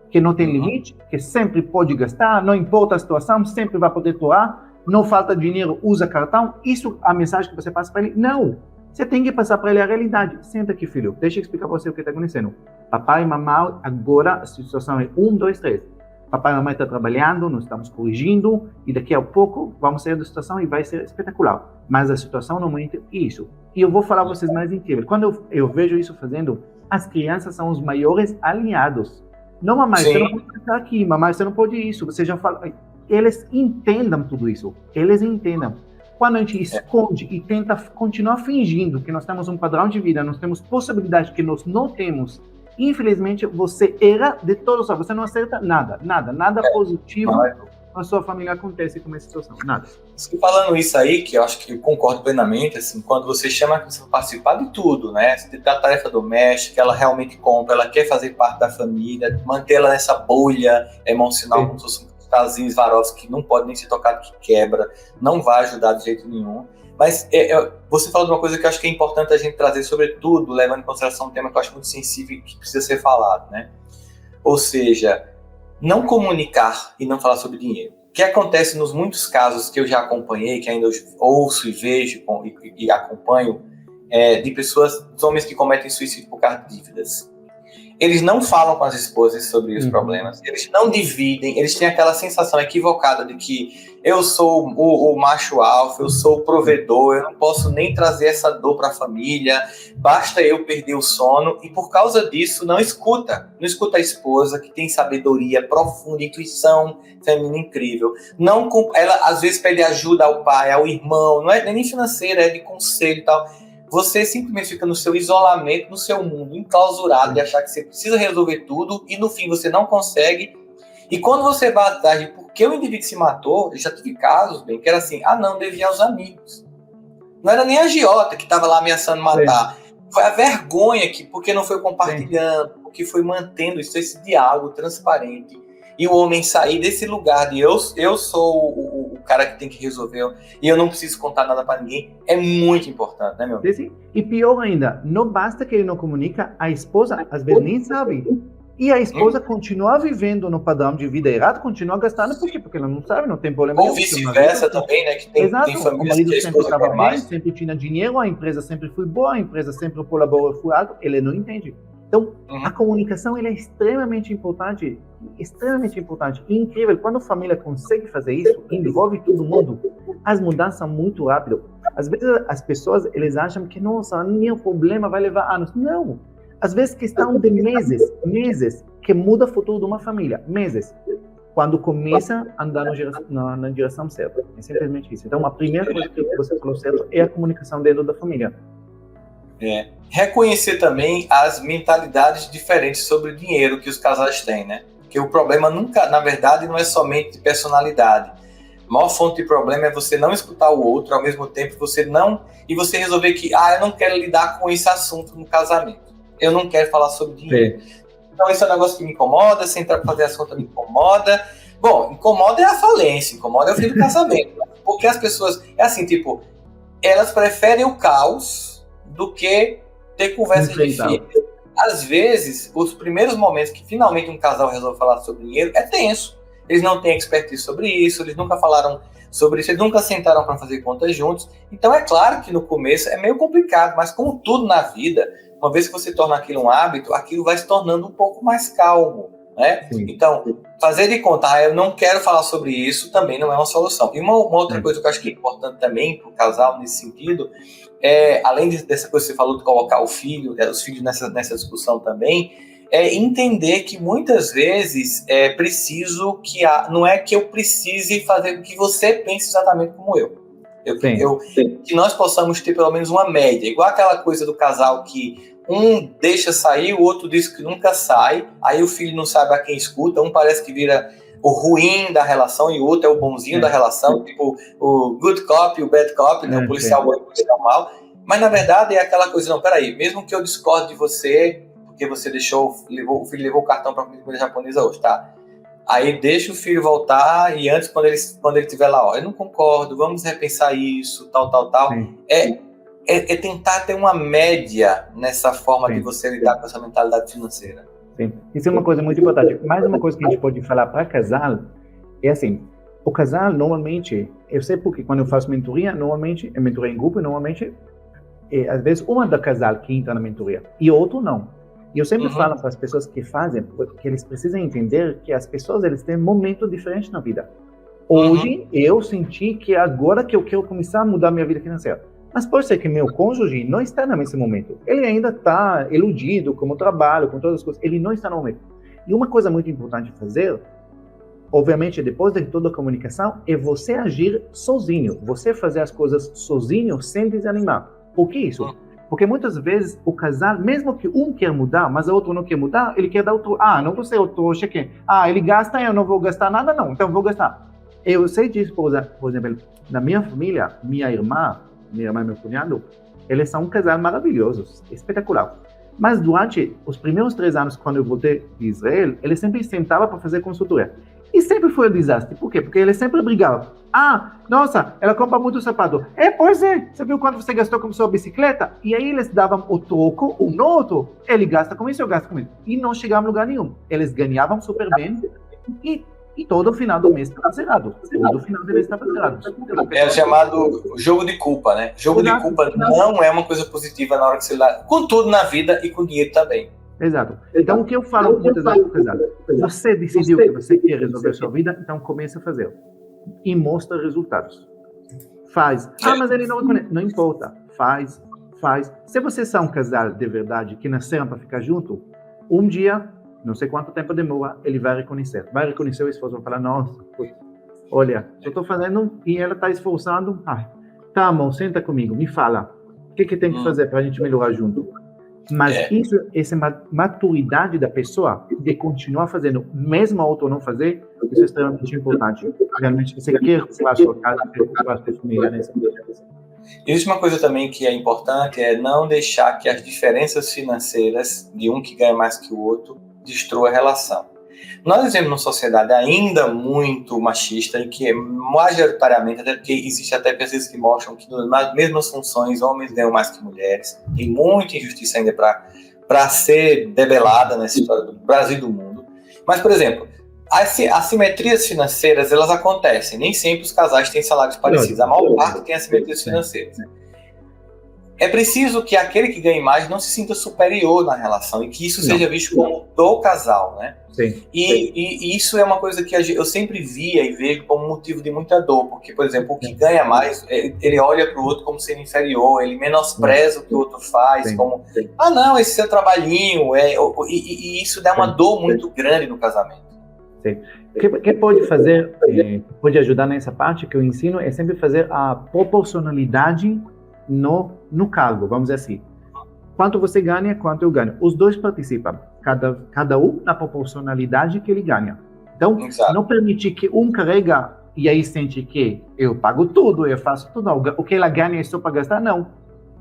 Que não tem limite, que sempre pode gastar, não importa a situação, sempre vai poder doar, não falta dinheiro, usa cartão. Isso é a mensagem que você passa para ele? Não. Você tem que passar para ele a realidade. Senta aqui, filho. Deixa eu explicar para você o que está acontecendo. Papai e mamãe, agora a situação é 1, 2, 3. Papai e mamãe estão trabalhando, nós estamos corrigindo, e daqui a pouco vamos sair da situação e vai ser espetacular. Mas a situação não é isso. E eu vou falar para vocês mais incrível. Quando eu vejo isso fazendo, as crianças são os maiores aliados. Não, mamãe, você não pode estar aqui, mamãe, você não pode isso. Você já fala. Eles entendam tudo isso. Eles entendam. Quando a gente esconde e tenta continuar fingindo que nós temos um padrão de vida, nós temos possibilidades que nós não temos, infelizmente, você erra de todos os lados. Você não acerta nada positivo na sua família acontece com essa situação. Nada. Falando isso aí, que eu acho que eu concordo plenamente, assim, quando você chama a pessoa para participar de tudo, né? Da tarefa doméstica, ela realmente compra, ela quer fazer parte da família, manter ela nessa bolha emocional, como se fosse um casinho esvaroso que não pode nem ser tocado, que quebra, não vai ajudar de jeito nenhum. Mas você falou de uma coisa que eu acho que é importante a gente trazer, sobretudo, levando em consideração um tema que eu acho muito sensível e que precisa ser falado, né? Ou seja, não comunicar e não falar sobre dinheiro. O que acontece nos muitos casos que eu já acompanhei, que ainda ouço e vejo e acompanho, de pessoas, dos homens que cometem suicídio por causa de dívidas. Eles não falam com as esposas sobre os problemas, eles não dividem, eles têm aquela sensação equivocada de que eu sou o macho alfa, eu sou o provedor, eu não posso nem trazer essa dor para a família, basta eu perder o sono, e por causa disso não escuta a esposa, que tem sabedoria profunda, intuição feminina incrível. Ela às vezes pede ajuda ao pai, ao irmão, não é nem financeira, é de conselho e tal. Você simplesmente fica no seu isolamento, no seu mundo enclausurado, de achar que você precisa resolver tudo e no fim você não consegue. E quando você vai atrás de por que o indivíduo se matou, eu já tive casos, bem, que era assim, não, devia aos amigos. Não era nem a agiota que estava lá ameaçando matar. Foi a vergonha porque não foi compartilhando, porque foi mantendo esse diálogo transparente. E o homem sair desse lugar de eu sou o cara que tem que resolver e eu não preciso contar nada para ninguém, é muito importante, né, meu amigo? Sim. E pior ainda, não basta que ele não comunica, a esposa às vezes nem sabe. E a esposa continua vivendo no padrão de vida errado, continua gastando, por quê? Porque ela não sabe, não tem problema. Ou vice-versa também, né? Que tem famílias o marido que a sempre esposa quer mais. Sempre tinha dinheiro, a empresa sempre foi boa, a empresa sempre colaborou, foi algo, ele não entende. Então, a comunicação ela é extremamente importante e incrível. Quando a família consegue fazer isso, envolve todo mundo, as mudanças são muito rápidas. Às vezes as pessoas eles acham que, nossa, nenhum problema vai levar anos. Não. Às vezes questão de meses, que muda o futuro de uma família. Meses. Quando começa a andar na direção certa. É simplesmente isso. Então, a primeira coisa que você falou certo é a comunicação dentro da família. Reconhecer também as mentalidades diferentes sobre o dinheiro que os casais têm, né? Porque o problema nunca, na verdade, não é somente de personalidade. A maior fonte de problema é você não escutar o outro, ao mesmo tempo você resolver que, eu não quero lidar com esse assunto no casamento. Eu não quero falar sobre dinheiro. Então, esse é um negócio que me incomoda, se entrar para fazer as contas me incomoda. Bom, incomoda é a falência, incomoda é o fim do casamento. Porque as pessoas, elas preferem o caos do que ter conversas difíceis. Às vezes, os primeiros momentos que finalmente um casal resolve falar sobre dinheiro é tenso. Eles não têm expertise sobre isso, eles nunca falaram sobre isso, eles nunca sentaram para fazer contas juntos. Então, é claro que no começo é meio complicado, mas como tudo na vida, uma vez que você torna aquilo um hábito, aquilo vai se tornando um pouco mais calmo, né? Então, fazer de conta, eu não quero falar sobre isso, também não é uma solução. E uma outra coisa que eu acho que é importante também para o casal nesse sentido, além dessa coisa que você falou de colocar os filhos nessa discussão também, é entender que muitas vezes é preciso não é que eu precise fazer o que você pense exatamente como eu. Que nós possamos ter pelo menos uma média, igual aquela coisa do casal que um deixa sair, o outro diz que nunca sai, aí o filho não sabe a quem escuta, um parece que vira o ruim da relação e o outro é o bonzinho da relação, tipo o good cop e o bad cop, né? O policial bom e o policial mal, mas na verdade é aquela coisa, não, peraí, mesmo que eu discorde de você, porque você o filho levou o cartão para a comida japonesa hoje, tá? Aí deixa o filho voltar e antes, quando ele estiver lá, eu não concordo, vamos repensar isso, tal. É tentar ter uma média nessa forma de você lidar com essa mentalidade financeira. Sim. Isso é uma coisa muito importante. Mais uma coisa que a gente pode falar para casal é assim, o casal normalmente, eu sei porque quando eu faço mentoria, normalmente, é mentoria em grupo, normalmente, às vezes uma da casal que entra na mentoria e o outro não. E eu sempre falo para as pessoas que fazem, que eles precisam entender que as pessoas eles têm momentos diferentes na vida. Hoje, eu senti que agora que eu quero começar a mudar minha vida financeira. Mas pode ser que meu cônjuge não está nesse momento. Ele ainda está iludido com o trabalho, com todas as coisas. Ele não está no momento. E uma coisa muito importante fazer, obviamente, depois de toda a comunicação, é você agir sozinho. Você fazer as coisas sozinho, sem desanimar. Por que isso? Porque muitas vezes o casal, mesmo que um quer mudar, mas o outro não quer mudar, ele quer dar outro. Não vou ser o trouxa aqui. Ele gasta, eu não vou gastar nada, não. Então vou gastar. Eu sei disso, por exemplo, na minha família, minha irmã e meu cunhado, eles são um casal maravilhosos, espetacular. Mas durante os primeiros 3 anos, quando eu voltei de Israel, eles sempre sentavam para fazer consultoria. E sempre foi um desastre. Por quê? Porque eles sempre brigavam. Nossa, ela compra muito sapato. Pois é. Você viu quanto você gastou com sua bicicleta? E aí eles davam o troco, um no outro. Ele gasta com isso, eu gasto com isso. E não chegavam a lugar nenhum. Eles ganhavam super bem e todo final do mês estava zerado. Todo final do mês estava zerado. É o chamado jogo de culpa, né? Jogo de culpa não é uma coisa positiva na hora que você dá. Com tudo na vida e com dinheiro também. Exato. Então, o que eu falo muitas vezes para o casal? Você decidiu que você quer resolver a sua vida, então comece a fazer. E mostra resultados. Faz. Mas ele não reconhece. Não importa. Faz. Se vocês são um casal de verdade que nasceram para ficar junto, um dia, não sei quanto tempo demora, ele vai reconhecer. Vai reconhecer o esforço, vai falar, nossa, olha, eu estou fazendo e ela está esforçando. Tá, amor, senta comigo, me fala. O que tem que fazer para a gente melhorar junto? Mas essa maturidade da pessoa de continuar fazendo, mesmo a outra não fazer, isso é extremamente importante. Realmente, você quer recuperar a sua casa, quer recuperar a sua família nessa coisa. Existe uma coisa também que é importante, é não deixar que as diferenças financeiras de um que ganha mais que o outro destrua a relação. Nós vivemos numa sociedade ainda muito machista e que majoritariamente, até porque existe até pesquisas que mostram que nas mesmas funções homens ganham mais que mulheres. Tem muita injustiça ainda para ser debelada nessa história do Brasil e do mundo. Mas, por exemplo, as assimetrias financeiras, elas acontecem. Nem sempre os casais têm salários parecidos. A maior parte tem assimetrias financeiras. é preciso que aquele que ganhe mais não se sinta superior na relação e que isso seja visto como do casal, né? Sim. E isso é uma coisa que eu sempre via e vejo como motivo de muita dor, porque, por exemplo, o que ganha mais, ele olha para o outro como sendo inferior, ele menospreza o que o outro faz, como, não, esse seu trabalhinho, e isso dá uma dor muito grande no casamento. Sim. O que pode fazer, pode ajudar nessa parte que eu ensino, é sempre fazer a proporcionalidade no cargo, vamos dizer assim. Quanto você ganha, quanto eu ganho. Os dois participam, cada um na proporcionalidade que ele ganha. Então, não permitir que um carrega e aí sente que eu pago tudo, eu faço tudo, o que ela ganha é só para gastar, não.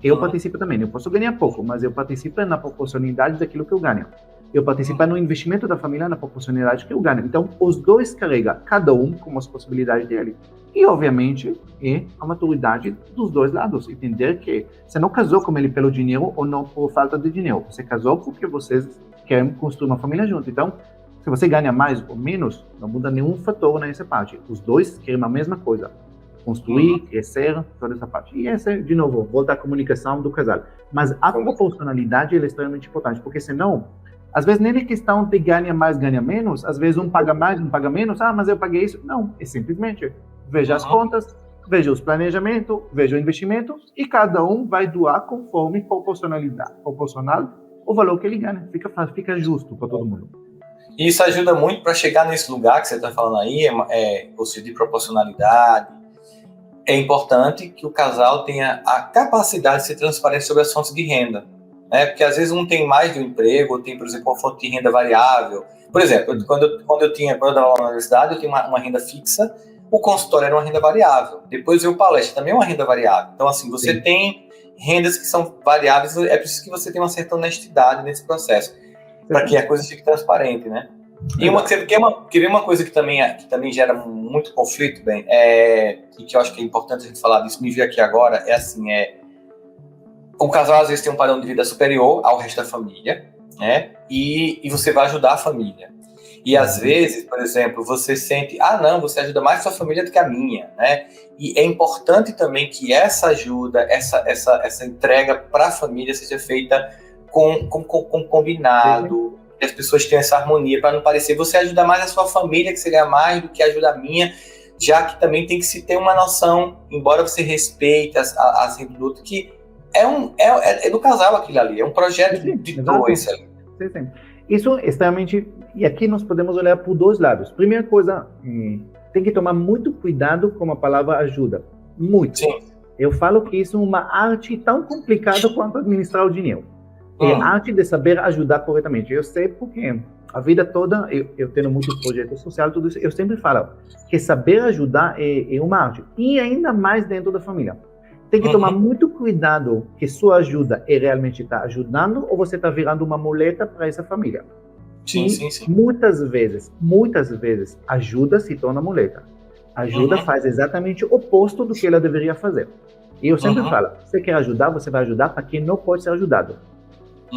Eu participo também, eu posso ganhar pouco, mas eu participo na proporcionalidade daquilo que eu ganho. Eu participo no investimento da família na proporcionalidade que eu ganho. Então, os dois carregam, cada um com as possibilidades dele. E, obviamente, é a maturidade dos dois lados. Entender que você não casou com ele pelo dinheiro ou não por falta de dinheiro. Você casou porque vocês querem construir uma família junto. Então, se você ganha mais ou menos, não muda nenhum fator nessa parte. Os dois querem a mesma coisa. Construir, crescer, toda essa parte. E essa, de novo, volta à comunicação do casal. Mas a proporcionalidade é extremamente importante, porque senão, às vezes nem é questão de ganha mais, ganha menos, às vezes um paga mais, um paga menos, mas eu paguei isso. Não, é simplesmente, veja as contas, veja os planejamentos, veja o investimento, e cada um vai doar conforme proporcional o valor que ele ganha. Fica justo para todo mundo. E isso ajuda muito para chegar nesse lugar que você está falando aí, ou seja, de proporcionalidade. É importante que o casal tenha a capacidade de ser transparente sobre as fontes de renda, né? Porque às vezes um tem mais de um emprego, ou tem, por exemplo, uma fonte de renda variável. Por exemplo, quando eu dava na universidade, eu tinha uma renda fixa, o consultório era uma renda variável. Depois veio o palestra, também é uma renda variável. Então, assim, você tem rendas que são variáveis, é preciso que você tenha uma certa honestidade nesse processo, para que a coisa fique transparente, né? E uma coisa que também gera muito conflito, bem, e que eu acho que é importante a gente falar disso, me vir aqui agora, é assim, o casal às vezes tem um padrão de vida superior ao resto da família, né? E você vai ajudar a família. E às vezes, por exemplo, você sente, não, você ajuda mais a sua família do que a minha, né? E é importante também que essa ajuda, essa entrega para a família seja feita com combinado, que as pessoas tenham essa harmonia, para não parecer você ajuda mais a sua família, que você ganha mais do que ajuda a minha, já que também tem que se ter uma noção, embora você respeite as rendas do outro, que é do casal aquilo ali, é um projeto de dois. Sim. Isso é extremamente... E aqui nós podemos olhar por dois lados. Primeira coisa, tem que tomar muito cuidado com a palavra ajuda. Muito. Sim. Eu falo que isso é uma arte tão complicada quanto administrar o dinheiro. É a arte de saber ajudar corretamente. Eu sei porque a vida toda, eu tenho muitos projetos sociais, tudo isso, eu sempre falo que saber ajudar é uma arte. E ainda mais dentro da família. Tem que tomar muito cuidado que sua ajuda realmente está ajudando ou você está virando uma muleta para essa família. Sim. Muitas vezes, ajuda se torna muleta. Ajuda faz exatamente o oposto do que ela deveria fazer. E eu sempre falo, você quer ajudar, você vai ajudar para quem não pode ser ajudado.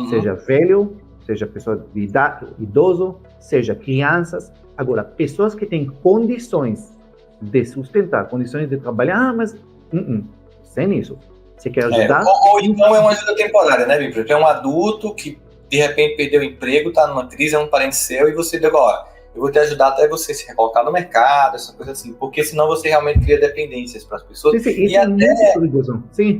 Seja velho, seja pessoa de idade, idoso, seja crianças. Agora, pessoas que têm condições de sustentar, condições de trabalhar, mas sem isso. Você quer ajudar? Ou então é uma ajuda temporária, né, Bíblia? É um adulto que de repente perdeu o emprego, está numa crise, é um parente seu, e você diz, eu vou te ajudar até você se recolocar no mercado, essa coisa assim, porque senão você realmente cria dependências para as pessoas. Sim, e até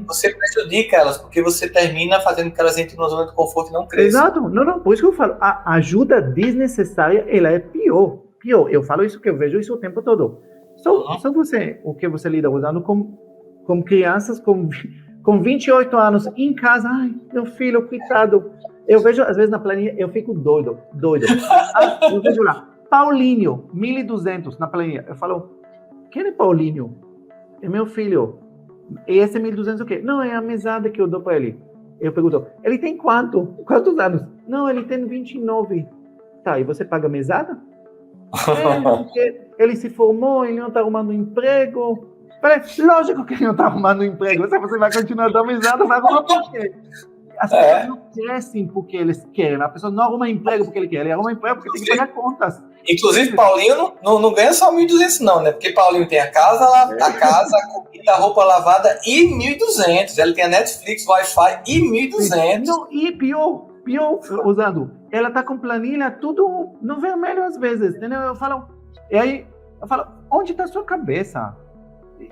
você prejudica elas, porque você termina fazendo que elas entrem numa zona de conforto e não cresçam. Exato, não, por isso que eu falo, a ajuda desnecessária, ela é pior. Eu falo isso, que eu vejo isso o tempo todo. Só você, o que você lida usando com crianças com 28 anos em casa, meu filho, coitado. Eu vejo, às vezes, na planilha, eu fico doido. Eu vejo lá, Paulinho, 1.200 na planilha. Eu falo, quem é Paulinho? É meu filho. E esse 1.200 o quê? Não, é a mesada que eu dou para ele. Eu pergunto, ele tem quantos anos? Não, ele tem 29. Tá, e você paga mesada? Porque ele se formou, ele não está arrumando emprego. Falei, lógico que ele não está arrumando emprego. Se você vai continuar dando mesada, vai arrumar por quê? As pessoas não crescem porque eles querem, a pessoa não arruma emprego porque ele quer, ele arruma emprego porque tem que pagar contas. Inclusive, Paulinho não ganha só 1.200 não, né? Porque Paulinho tem a casa, a comida, a roupa lavada e 1.200. Ele tem a Netflix, Wi-Fi e 1.200. Não, e pior, usando, ela tá com planilha tudo no vermelho às vezes, entendeu? Eu falo, onde está a sua cabeça?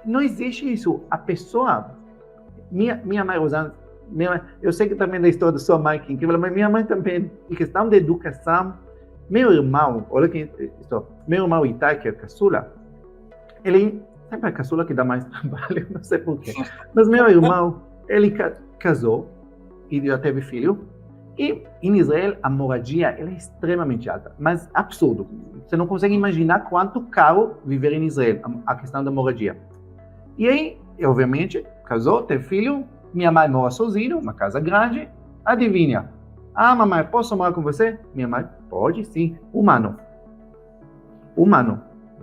Não existe isso. A pessoa, minha mãe usando, eu sei que também da história da sua mãe que é incrível, mas minha mãe também, em questão de educação, meu irmão, olha que isso, meu irmão Itai, que é caçula, ele sempre é caçula que dá mais trabalho, não sei porquê, mas meu irmão, ele casou e já teve filho, e em Israel a moradia ela é extremamente alta, mas absurdo. Você não consegue imaginar quanto caro viver em Israel, a questão da moradia. E aí, obviamente, casou, teve filho, minha mãe mora sozinha, uma casa grande, adivinha? Ah, mamãe, posso morar com você? Minha mãe, pode sim. Um ano.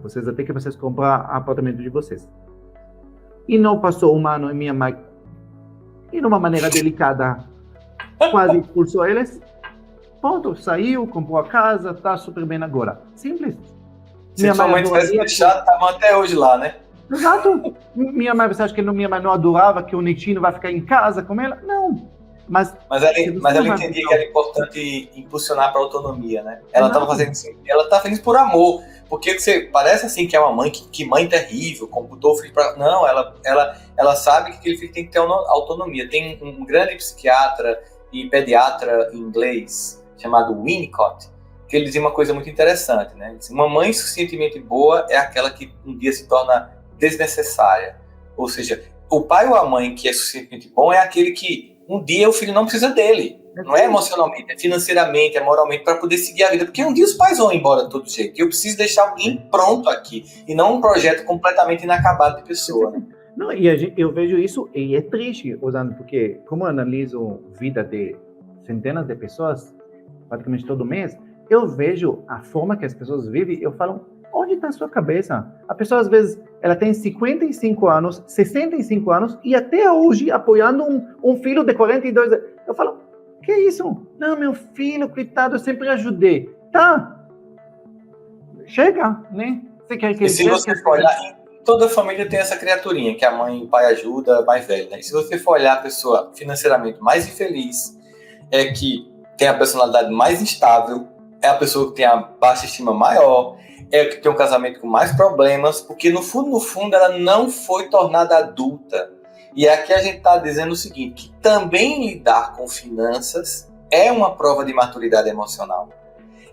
Vocês até que vocês comprar apartamento de vocês. E não passou um ano e minha mãe, e de uma maneira delicada, quase expulsou eles. Ponto, saiu, comprou a casa, tá super bem agora. Simples. Se sua mãe tivesse deixado, estavam até hoje lá, né? Exato. Minha mãe, você acha que minha mãe não adorava que o netinho vai ficar em casa com ela? Não. Mas ela entendia que era importante impulsionar para a autonomia, né? Ela estava fazendo isso, ela estava fazendo isso por amor, porque você parece assim que é uma mãe que mãe terrível, computou o filho para não, ela sabe que aquele filho tem que ter autonomia. Tem um grande psiquiatra e pediatra inglês chamado Winnicott, que ele dizia uma coisa muito interessante, né? Ele dizia, uma mãe suficientemente boa é aquela que um dia se torna desnecessária, ou seja, o pai ou a mãe que é suficientemente bom é aquele que um dia o filho não precisa dele. Não é emocionalmente, é financeiramente, é moralmente, para poder seguir a vida. Porque um dia os pais vão embora de todo jeito. E eu preciso deixar alguém pronto aqui. E não um projeto completamente inacabado de pessoa. Né? Não, e eu vejo isso, e é triste, usando, porque como eu analiso a vida de centenas de pessoas, praticamente todo mês, eu vejo a forma que as pessoas vivem, eu falo, onde está a sua cabeça? A pessoa, às vezes, ela tem 55 anos, 65 anos, e até hoje apoiando um filho de 42 anos. Eu falo, que isso? Não, meu filho, coitado, eu sempre ajudei. Tá. Chega, né? Você quer que... E se você for olhar, toda família tem essa criaturinha, que a mãe e o pai ajuda, mais velho, né? E se você for olhar a pessoa financeiramente mais infeliz, é que tem a personalidade mais instável, é a pessoa que tem a baixa estima maior, é a que tem um casamento com mais problemas, porque no fundo ela não foi tornada adulta. E aqui a gente está dizendo o seguinte, que também lidar com finanças é uma prova de maturidade emocional.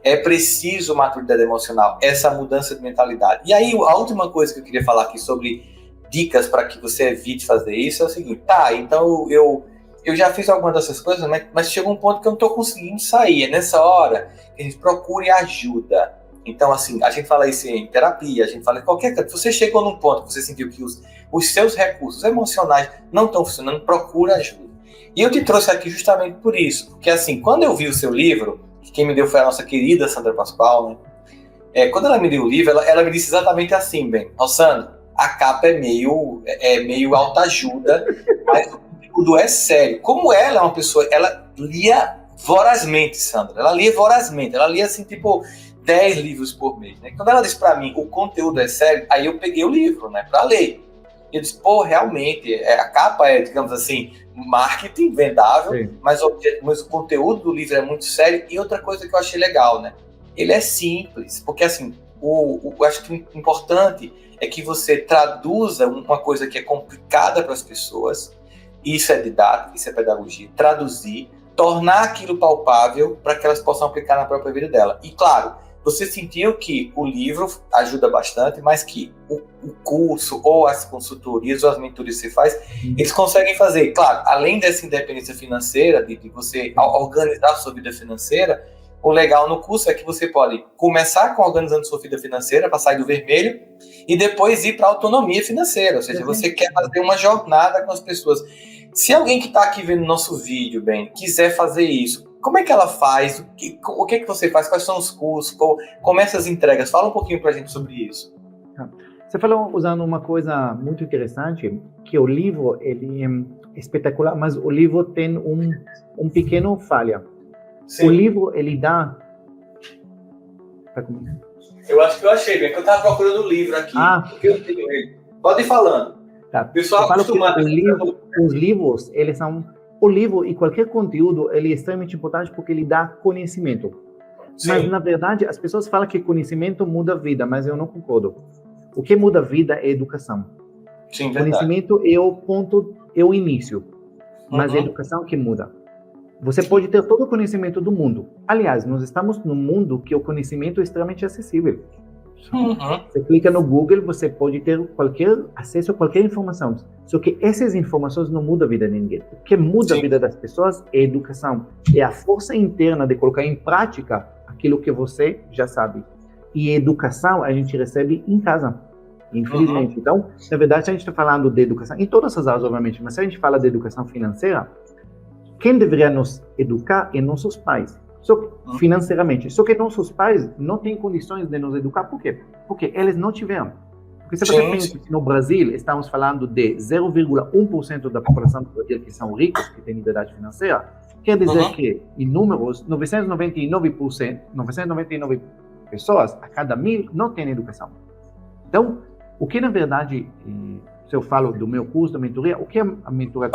É preciso maturidade emocional, essa mudança de mentalidade. E aí a última coisa que eu queria falar aqui sobre dicas para que você evite fazer isso é o seguinte, então eu já fiz algumas dessas coisas, mas chegou um ponto que eu não estou conseguindo sair. É nessa hora que a gente procure ajuda. Então, assim, a gente fala isso em terapia, a gente fala em qualquer coisa. Se você chegou num ponto que você sentiu que os seus recursos emocionais não estão funcionando, procura ajuda. E eu te trouxe aqui justamente por isso. Porque, assim, quando eu vi o seu livro, que quem me deu foi a nossa querida Sandra Pascoal, né? Quando ela me deu o livro, ela me disse exatamente assim, Sandro, a capa é meio autoajuda, mas tudo é sério. Como ela é uma pessoa, ela lia vorazmente, Sandra. Ela lia vorazmente. Ela lia, assim, tipo, 10 livros por mês. Né? Quando ela disse para mim, o conteúdo é sério, aí eu peguei o livro, né, para ler. E eu disse, realmente, a capa é, digamos assim, marketing vendável, mas o conteúdo do livro é muito sério. E outra coisa que eu achei legal, né? Ele é simples, porque, assim, eu acho que o importante é que você traduza uma coisa que é complicada para as pessoas. Isso é didática, isso é pedagogia. Traduzir, tornar aquilo palpável para que elas possam aplicar na própria vida dela. E, claro, você sentiu que o livro ajuda bastante, mas que o curso, ou as consultorias, ou as mentorias que você faz, eles conseguem fazer, claro, além dessa independência financeira, de você organizar a sua vida financeira, o legal no curso é que você pode começar com organizando sua vida financeira, para sair do vermelho, e depois ir para a autonomia financeira, ou seja, você quer fazer uma jornada com as pessoas. Se alguém que está aqui vendo nosso vídeo, quiser fazer isso, como é que ela faz? O que você faz? Quais são os cursos? Como essas entregas? Fala um pouquinho para a gente sobre isso. Você falou usando uma coisa muito interessante, que o livro, ele espetacular, mas o livro tem um pequeno falha. Sim. O livro, ele dá... Eu acho que eu achei, bem que eu estava procurando o livro aqui. Porque eu tenho ele. Pode ir falando. Tá. O pessoal acostumado. Os livros, eles são... O livro e qualquer conteúdo, ele é extremamente importante porque ele dá conhecimento. Sim. Mas, na verdade, as pessoas falam que conhecimento muda a vida, mas eu não concordo. O que muda a vida é a educação. Sim, conhecimento é o ponto, é o início. Mas é a educação que muda. Você pode ter todo o conhecimento do mundo. Aliás, nós estamos num mundo que o conhecimento é extremamente acessível. Você clica no Google, você pode ter acesso a qualquer informação. Só que essas informações não mudam a vida de ninguém. O que muda a vida das pessoas é a educação. É a força interna de colocar em prática aquilo que você já sabe. E a educação a gente recebe em casa, infelizmente. Então, na verdade, a gente está falando de educação, em todas as áreas, obviamente, mas se a gente fala de educação financeira, quem deveria nos educar é nossos pais, financeiramente. Só que nossos pais não têm condições de nos educar. Por quê? Porque eles não tiveram. Porque se você pensa que no Brasil estamos falando de 0,1% da população do Brasil que são ricos, que têm liberdade financeira, quer dizer que, em números, 999 pessoas a cada 1000 não têm educação. Então, o que na verdade, se eu falo do meu curso da mentoria, o que a mentoria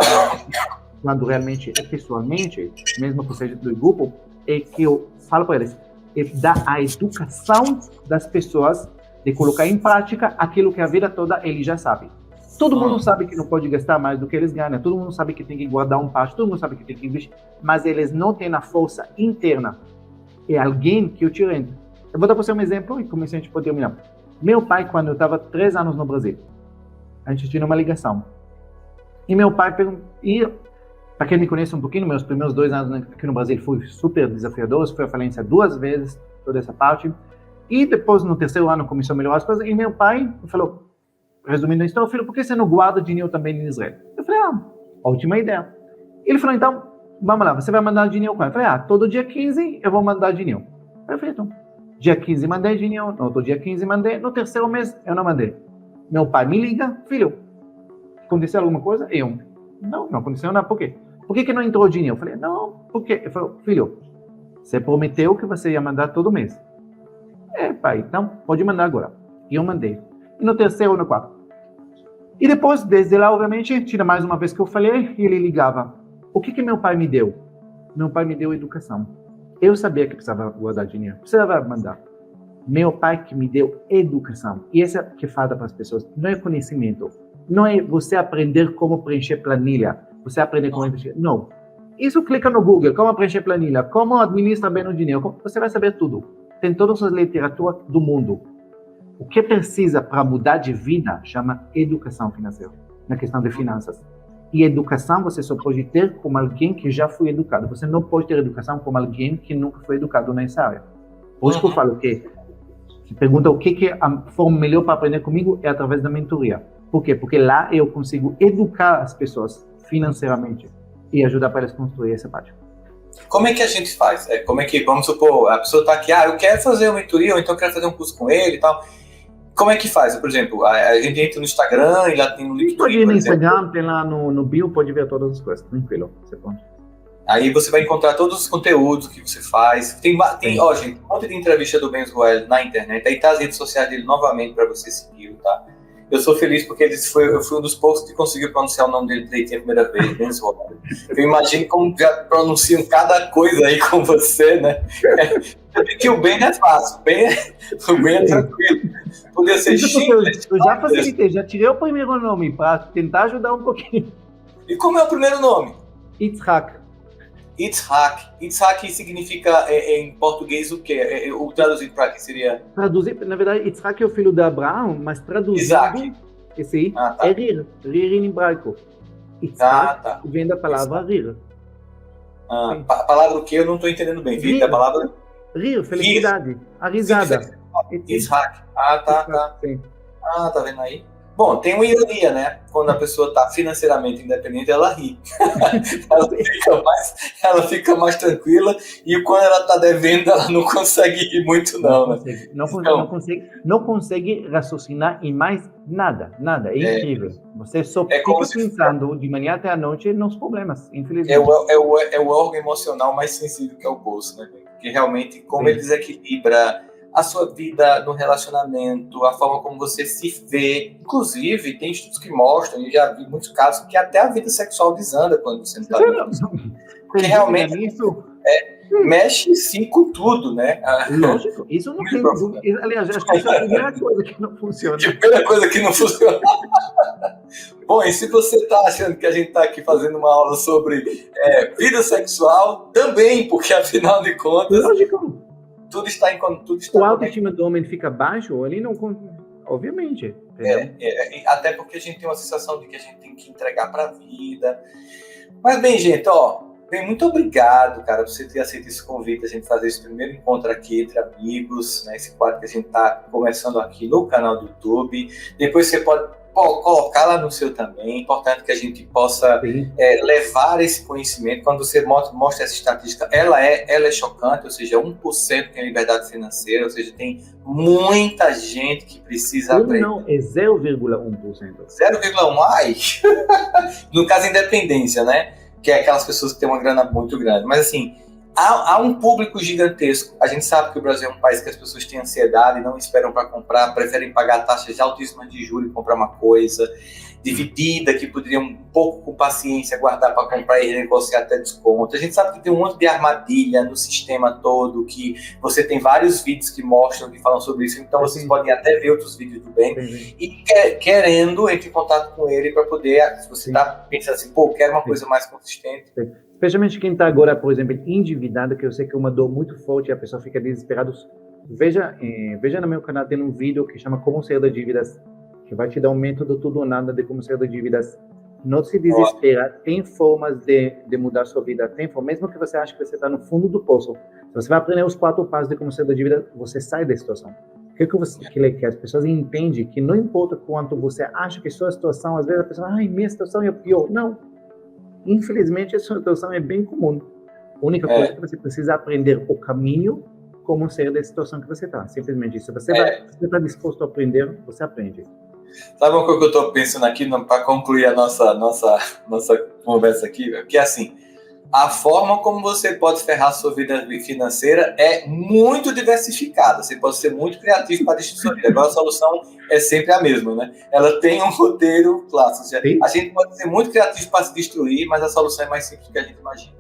quando realmente é pessoalmente, mesmo que seja do grupo, é que eu falo para eles, é dar a educação das pessoas de colocar em prática aquilo que a vida toda ele já sabe. Todo mundo sabe que não pode gastar mais do que eles ganham, todo mundo sabe que tem que guardar um parte, todo mundo sabe que tem que investir, mas eles não têm a força interna. É alguém que eu tiro. Eu vou dar para você um exemplo e como a gente pode terminar. Meu pai, quando eu estava 3 anos no Brasil, a gente tinha uma ligação. E meu pai perguntou, para quem me conhece um pouquinho, meus primeiros 2 anos aqui no Brasil foi super desafiador, foi a falência 2 vezes, toda essa parte. E depois, no 3º ano, começou a melhorar as coisas. E meu pai falou, resumindo a história, filho, por que você não guarda dinheiro também em Israel? Eu falei, ótima ideia. Ele falou, então, vamos lá, você vai mandar dinheiro quando? Eu falei, todo dia 15 eu vou mandar dinheiro. Perfeito. Dia 15 mandei dinheiro, no outro dia 15 mandei, no 3º mês eu não mandei. Meu pai me liga, filho, aconteceu alguma coisa? Não aconteceu nada, por quê? Por que não entrou dinheiro? Eu falei, não, por quê? Ele falou, filho, você prometeu que você ia mandar todo mês. Pai, então pode mandar agora. E eu mandei. E no 3º, no 4º. E depois, desde lá, obviamente, tinha mais uma vez que eu falei, e ele ligava. O que meu pai me deu? Meu pai me deu educação. Eu sabia que precisava guardar dinheiro, precisava mandar. Meu pai que me deu educação. E essa que falta para as pessoas, não é conhecimento. Não é você aprender como preencher planilha, você aprender como investir. Não. Isso clica no Google, como preencher planilha, como administrar bem o dinheiro, você vai saber tudo. Tem todas as literaturas do mundo. O que precisa para mudar de vida chama educação financeira, na questão de finanças. E educação você só pode ter como alguém que já foi educado. Você não pode ter educação como alguém que nunca foi educado nessa área. Por isso que eu falo que se pergunta o que é a forma melhor para aprender comigo é através da mentoria. Por quê? Porque lá eu consigo educar as pessoas financeiramente e ajudar para elas construir essa parte. Como é que a gente faz? Como é que, vamos supor, a pessoa está aqui, eu quero fazer uma mentoria, ou então eu quero fazer um curso com ele e tal. Como é que faz? Por exemplo, a gente entra no Instagram e lá tem no LinkedIn. Pode ir no Instagram, tem lá no bio, pode ver todas as coisas, tranquilo, você pode. Aí você vai encontrar todos os conteúdos que você faz. Tem gente, um monte de entrevista do Ben Israel na internet, aí tá as redes sociais dele novamente para você seguir, tá? Eu sou feliz porque eu fui um dos poucos que conseguiu pronunciar o nome dele direitinho a primeira vez, Ben Israel. Eu imagino como já pronunciam cada coisa aí com você, né? Que o Ben é fácil, o Ben é tranquilo. Podia ser simples. Eu já facilitei, já tirei o primeiro nome para tentar ajudar um pouquinho. E como é o primeiro nome? Yitzhak. Yitzhak significa em português o quê? O traduzido para que seria? Traduzido, na verdade, Yitzhak é o filho de Abraão, mas traduzido, Isaac. Esse aí é rir em hebraico. Yitzhak vem da palavra rir. A palavra o que eu não estou entendendo bem. Vem da palavra? Rir, felicidade. A risada. Yitzhak. Tá. Sim. Tá vendo aí? Bom, tem uma ironia, né? Quando a pessoa está financeiramente independente, ela ri. ela fica mais tranquila, e quando ela está devendo, ela não consegue rir muito, não, né? Não consegue raciocinar em mais nada. É incrível. Você só fica pensando de manhã até a noite nos problemas, infelizmente. É o órgão emocional mais sensível que é o bolso, né? Porque realmente, como ele desequilibra a sua vida no relacionamento, a forma como você se vê. Inclusive, tem estudos que mostram, e já vi muitos casos, que até a vida sexual desanda quando você não está bem. Porque realmente mexe sim com tudo, né? Lógico, isso não tem dúvida. Aliás, acho que isso é a primeira coisa que não funciona. Primeira coisa que não funciona. Bom, e se você está achando que a gente está aqui fazendo uma aula sobre vida sexual, também, porque afinal de contas... Lógico. Tudo está o autoestima do homem fica baixo, ele não... Obviamente. Até porque a gente tem uma sensação de que a gente tem que entregar para a vida. Mas bem, gente, muito obrigado, cara, por você ter aceito esse convite, a gente fazer esse primeiro encontro aqui entre amigos, né, esse quadro que a gente está começando aqui no canal do YouTube. Depois você pode colocar lá no seu também. É importante que a gente possa levar esse conhecimento. Quando você mostra essa estatística, ela é chocante, ou seja, 1% tem liberdade financeira, ou seja, tem muita gente que precisa aprender. Não, é 0,1%. 0,1%? Ai! No caso, independência, né? Que é aquelas pessoas que têm uma grana muito grande. Mas, assim, há um público gigantesco. A gente sabe que o Brasil é um país que as pessoas têm ansiedade, não esperam para comprar, preferem pagar taxas altíssimas de juros e comprar uma coisa, dividida, que poderiam, um pouco com paciência, guardar para comprar e negociar até desconto. A gente sabe que tem um monte de armadilha no sistema todo, que você tem vários vídeos que mostram, que falam sobre isso, então vocês podem até ver outros vídeos do bem. E querendo, entre em contato com ele para poder, se você está pensando assim, quero uma coisa mais consistente. Especialmente quem está agora, por exemplo, endividado, que eu sei que é uma dor muito forte e a pessoa fica desesperada. Veja no meu canal, tem um vídeo que chama Como Sair das Dívidas, que vai te dar um método tudo ou nada de como sair das dívidas. Não se desespera, tem formas de mudar sua vida, tem formas, mesmo que você ache que você está no fundo do poço. Se você vai aprender os 4 passos de como sair da dívida, você sai da situação. Que as pessoas entendem que não importa quanto você acha que sua situação, às vezes a pessoa, minha situação é pior. Não. Infelizmente, essa situação é bem comum. A única coisa é que você precisa aprender o caminho, como sair da situação que você está. Simplesmente isso. Se você está disposto a aprender, você aprende. Sabe uma coisa que eu estou pensando aqui, para concluir a nossa conversa aqui? Que é assim, a forma como você pode ferrar a sua vida financeira é muito diversificada. Você pode ser muito criativo para destruir sua vida. Agora a solução é sempre a mesma, né? Ela tem um roteiro clássico. A gente pode ser muito criativo para se destruir, mas a solução é mais simples do que a gente imagina.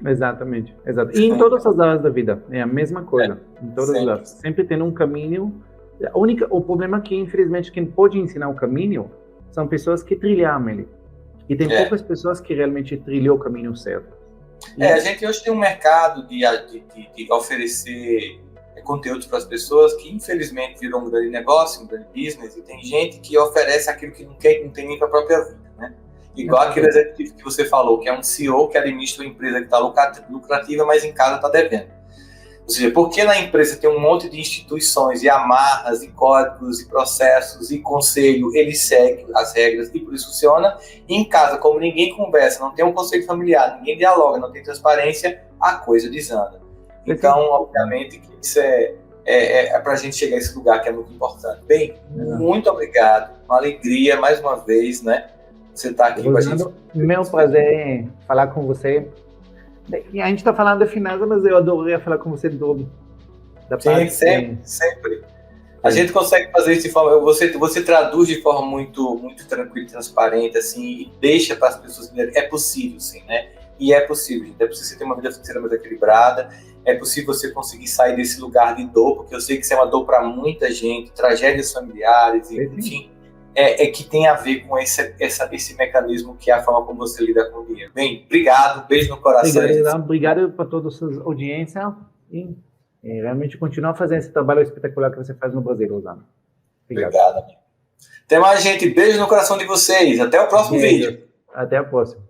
Exatamente. E em todas as áreas da vida, é a mesma coisa. Em todas as áreas. Sempre tem um caminho. O problema é que, infelizmente, quem pode ensinar o caminho são pessoas que trilharam ele. E tem poucas pessoas que realmente trilhou o caminho certo. A gente hoje tem um mercado de oferecer conteúdos para as pessoas que, infelizmente, virou um grande negócio, um grande business, e tem gente que oferece aquilo que não tem nem para a própria vida, né? Igual aquele executivo que você falou, que é um CEO que administra uma empresa que está lucrativa, mas em casa está devendo. Ou seja, porque na empresa tem um monte de instituições e amarras e códigos e processos e conselho, ele segue as regras e por isso funciona. E em casa, como ninguém conversa, não tem um conselho familiar, ninguém dialoga, não tem transparência, a coisa desanda. Então, obviamente, que isso é para a gente chegar a esse lugar que é muito importante. Bem, muito obrigado, uma alegria mais uma vez, né? Você está aqui com a gente. Meu prazer falar com você. E a gente está falando de finanças, mas eu adoraria falar com você de novo. Sim, sempre. A gente consegue fazer isso de forma... Você traduz de forma muito, muito tranquila e transparente, assim, e deixa para as pessoas entenderem. É possível, sim, né? E é possível, gente. É possível você ter uma vida financeira mais equilibrada, é possível você conseguir sair desse lugar de dor, porque eu sei que isso é uma dor para muita gente, tragédias familiares, enfim... que tem a ver com esse mecanismo que é a forma como você lida com o dinheiro. Bem, obrigado, beijo no coração. Obrigado para toda a sua audiência e realmente continuar fazendo esse trabalho espetacular que você faz no Brasil, Rosana. Obrigado, amigo. Até mais, gente. Beijo no coração de vocês. Até o próximo vídeo. Até a próxima.